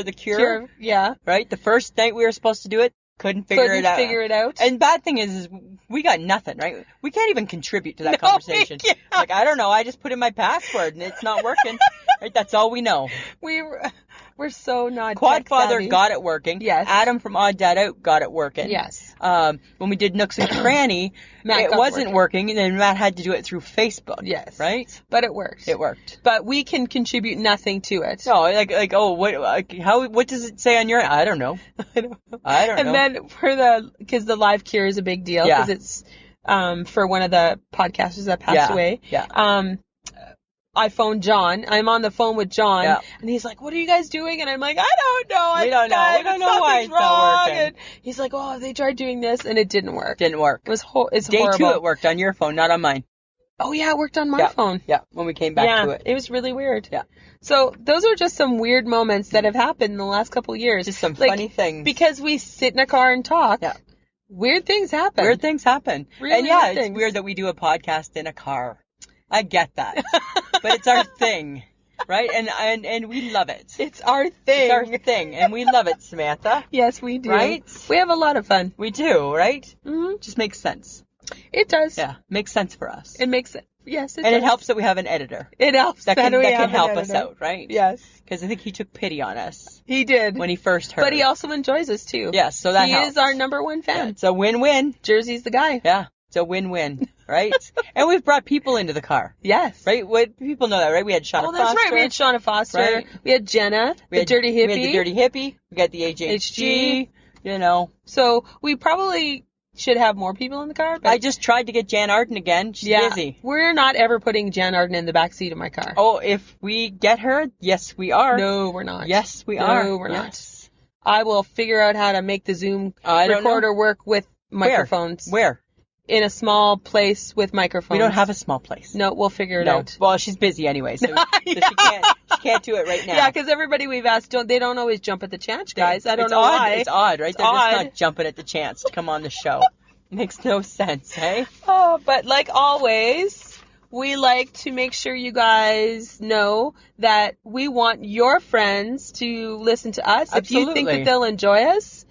the cure, Yeah. right? The first night we were supposed to do it, couldn't figure it out. And bad thing is we got nothing, right? We can't even contribute to that conversation. Yeah. Like, I don't know, I just put in my password and it's not working. Right? That's all we know. We're so not Quadfather tech-savvy. got it working. Yes. Adam from Odd Dad Out got it working. Yes. When we did Nooks and Cranny, Matt it got wasn't working, and then Matt had to do it through Facebook. Yes. Right? But it worked. It worked. But we can contribute nothing to it. No, what does it say on your end? I don't know. I don't know. And then because the live cure is a big deal, Yeah. because it's for one of the podcasters that passed away. Yeah. I phoned John. I'm on the phone with John, Yeah. and he's like, "What are you guys doing?" And I'm like, "I don't know. We don't know. We don't know why it's not working." And he's like, "Oh, they tried doing this, and it didn't work. Didn't work. It was it's Day horrible." 2 it worked on your phone, not on mine. Oh yeah, it worked on my phone. Yeah, when we came back to it. It was really weird. Yeah. So those are just some weird moments that have happened in the last couple of years. Just some Like, funny things. Because we sit in a car and talk. Yeah. Weird things happen. Weird things happen. Really and yeah, weird it's things. weird that we do a podcast in a car. I get that. But it's our thing. Right? And we love it. It's our thing. It's our thing. And we love it, Samantha. Yes, we do. Right? We have a lot of fun. We do, right? Mm-hmm. Just makes sense. It does. Yeah. Makes sense for us. It makes it. Yes, it and does. it helps that we have an editor. It helps That can we have an help us editor. out, right? Yes. Because I think he took pity on us He did. when he first heard. But he also enjoys us too. Yes, so that he helps. is our number one Yeah, fan. it's a win-win. Jersey's the guy. Yeah, it's a win-win, right? And we've brought people into the car, Yes. right? People know that, right? We had Shauna Oh, that's Foster. right. We had Shauna Foster. Right. We had Jenna, We the had- dirty hippie. We had the Dirty Hippie. We got the HHG. You know, So we probably should have more people in the car. But I just tried to get Jan Arden again. She's busy. We're not ever putting Jan Arden in the back seat of my car. Oh, if we get her, yes, we are. No, we're not. Yes, we are. No, we're Yes. not. I will figure out how to make the Zoom I don't know. recorder work with microphones. Where? In a small place with microphones. We don't have a small place. No, we'll figure it No. out. Well, she's busy anyway, so, Yeah. so she can't do it right now. Yeah, because everybody we've asked, they don't always jump at the chance, guys. I don't It's know odd. why. It's odd, right? It's They're odd. just not jumping at the chance to come on the show. Makes no sense, hey? Oh, but like always, we like to make sure you guys know that we want your friends to listen to us. If you think Absolutely. that they'll enjoy us,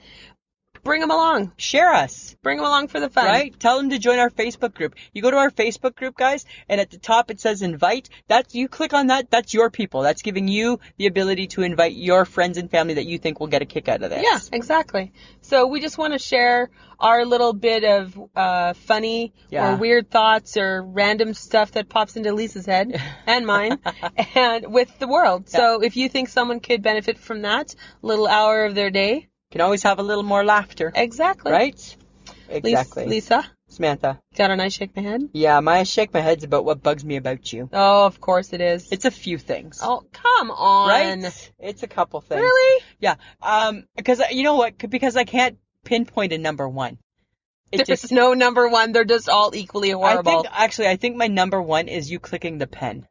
bring them along. Share us. Bring them along for the fun. Right? Tell them to join our Facebook group. You go to our Facebook group, guys, and at the top it says invite. You click on that. That's your people. That's giving you the ability to invite your friends and family that you think will get a kick out of this. Yeah, exactly. So we just want to share our little bit of funny Yeah. or weird thoughts or random stuff that pops into Lisa's head and mine and with the world. So if you think someone could benefit from that little hour of their day, Can always have a little more laughter. exactly. Right? Exactly. Lisa? Samantha. Got an I shake my head? Yeah, my I shake my head's about what bugs me about you. Oh, of course it is. It's a few things. Oh, come on. Right? It's a couple things. Really? Yeah. Because you know what? Because I can't pinpoint a number one. There's no number one. They're just all equally horrible. I think my number one is you clicking the pen.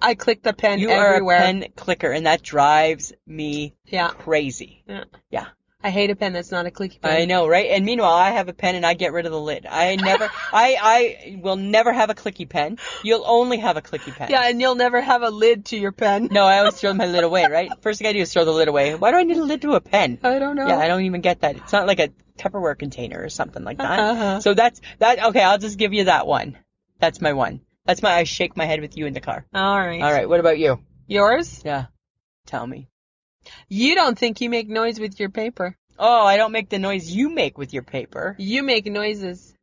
I click the pen You everywhere. are a pen clicker, and that drives me crazy. Yeah. I hate a pen that's not a clicky pen. I know, right? And meanwhile, I have a pen and I get rid of the lid. I will never have a clicky pen. You'll only have a clicky pen. Yeah, and you'll never have a lid to your pen. No, I always throw my lid away, right? First thing I do is throw the lid away. Why do I need a lid to a pen? I don't know. Yeah, I don't even get that. It's not like a Tupperware container or something like that. Uh-huh. So that's that. Okay, I'll just give you that one. That's my one. That's my I shake my head with you in the car. All right. All right, what about you? Yours? Yeah, tell me. You don't think you make noise with your paper. Oh, I don't make the noise you make with your paper. You make noises.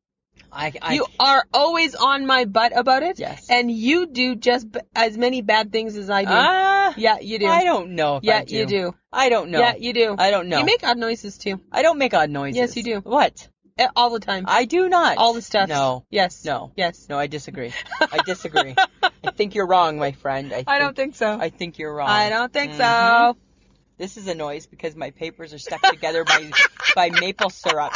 I You are always on my butt about it. Yes. And you do just as many bad things as I do. Yeah, you do. I don't know if I do. Yeah, you do. I don't know. Yeah, you do. I don't know. You make odd noises too. I don't make odd noises. Yes, you do. What? All the time. I do not. All the stuff. No. Yes. No. Yes. No, I disagree. I disagree. I think you're wrong, my friend. I don't think so. I think you're wrong. I don't think so. This is a noise because my papers are stuck together by maple syrup.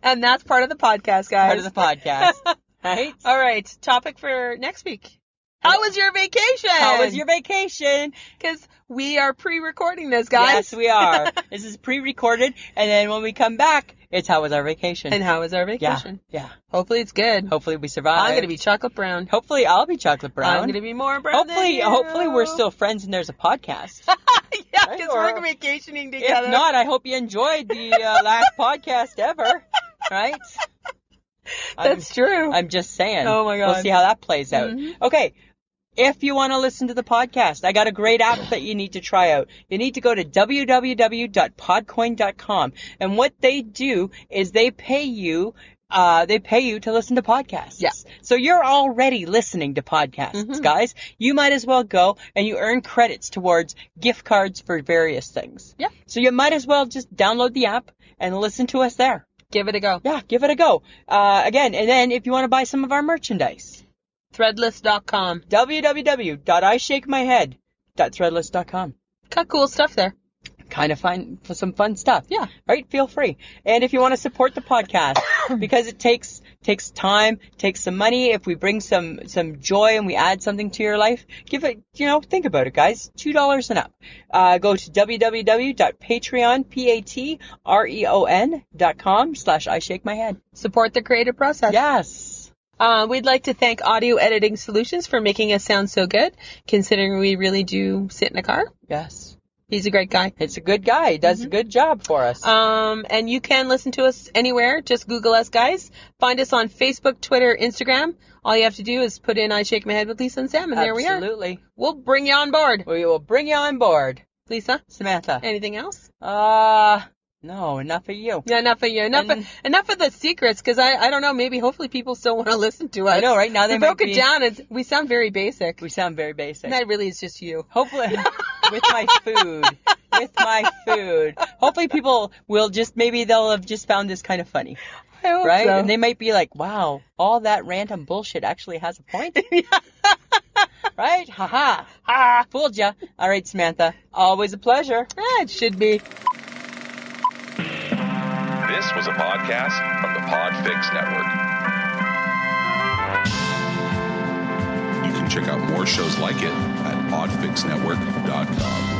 And that's part of the podcast, guys. Part of the podcast. Right? All right. Topic for next week. How was your vacation? How was your vacation? Because we are pre-recording this, guys. Yes, we are. This is pre-recorded, and then when we come back, it's how was our vacation. And how was our vacation? Yeah. Hopefully it's good. Hopefully we survive. I'm going to be chocolate brown. Hopefully I'll be chocolate brown. I'm going to be more brown than you. Hopefully we're still friends and there's a podcast. Yeah, Right? because we're vacationing together. If not, I hope you enjoyed the last podcast ever. Right? That's true. I'm just saying. Oh my God. We'll see how that plays out. Mm-hmm. Okay. If you want to listen to the podcast, I got a great app that you need to try out. You need to go to www.podcoin.com. And what they do is they pay you to listen to podcasts. Yeah. So you're already listening to podcasts, guys. You might as well go and you earn credits towards gift cards for various things. Yeah. So you might as well just download the app and listen to us there. Give it a go. Yeah, give it a go. Again, and then if you want to buy some of our merchandise, Threadless.com. www.ishakemyhead.threadless.com. Got cool stuff there. Kind of find some fun stuff. Yeah. Right? Feel free. And if you want to support the podcast, because it takes time, takes some money, if we bring some joy and we add something to your life, give it, think about it, guys. $2 and up. Go to www.patreon.com/ishakemyhead. Support the creative process. Yes. We'd like to thank Audio Editing Solutions for making us sound so good, considering we really do sit in a car. Yes. He's a great guy. It's a good guy. He does a good job for us. And you can listen to us anywhere. Just Google us, guys. Find us on Facebook, Twitter, Instagram. All you have to do is put in I Shake My Head with Lisa and Sam, and there we are. Absolutely. We'll bring you on board. We will bring you on board. Lisa? Samantha? Anything else? No, enough of you. Yeah, enough of you. Enough of the secrets, because I don't know, maybe hopefully people still want to listen to us. I know, right? Now they we broke it down. We sound very basic. We sound very basic. And that really is just you. Hopefully, with my food. Hopefully people will they'll have just found this kind of funny. I hope right? so. And they might be like, wow, all that random bullshit actually has a point. Right? Ha. Fooled ya. All right, Samantha. Always a pleasure. It should be. This was a podcast from the Podfix Network. You can check out more shows like it at podfixnetwork.com.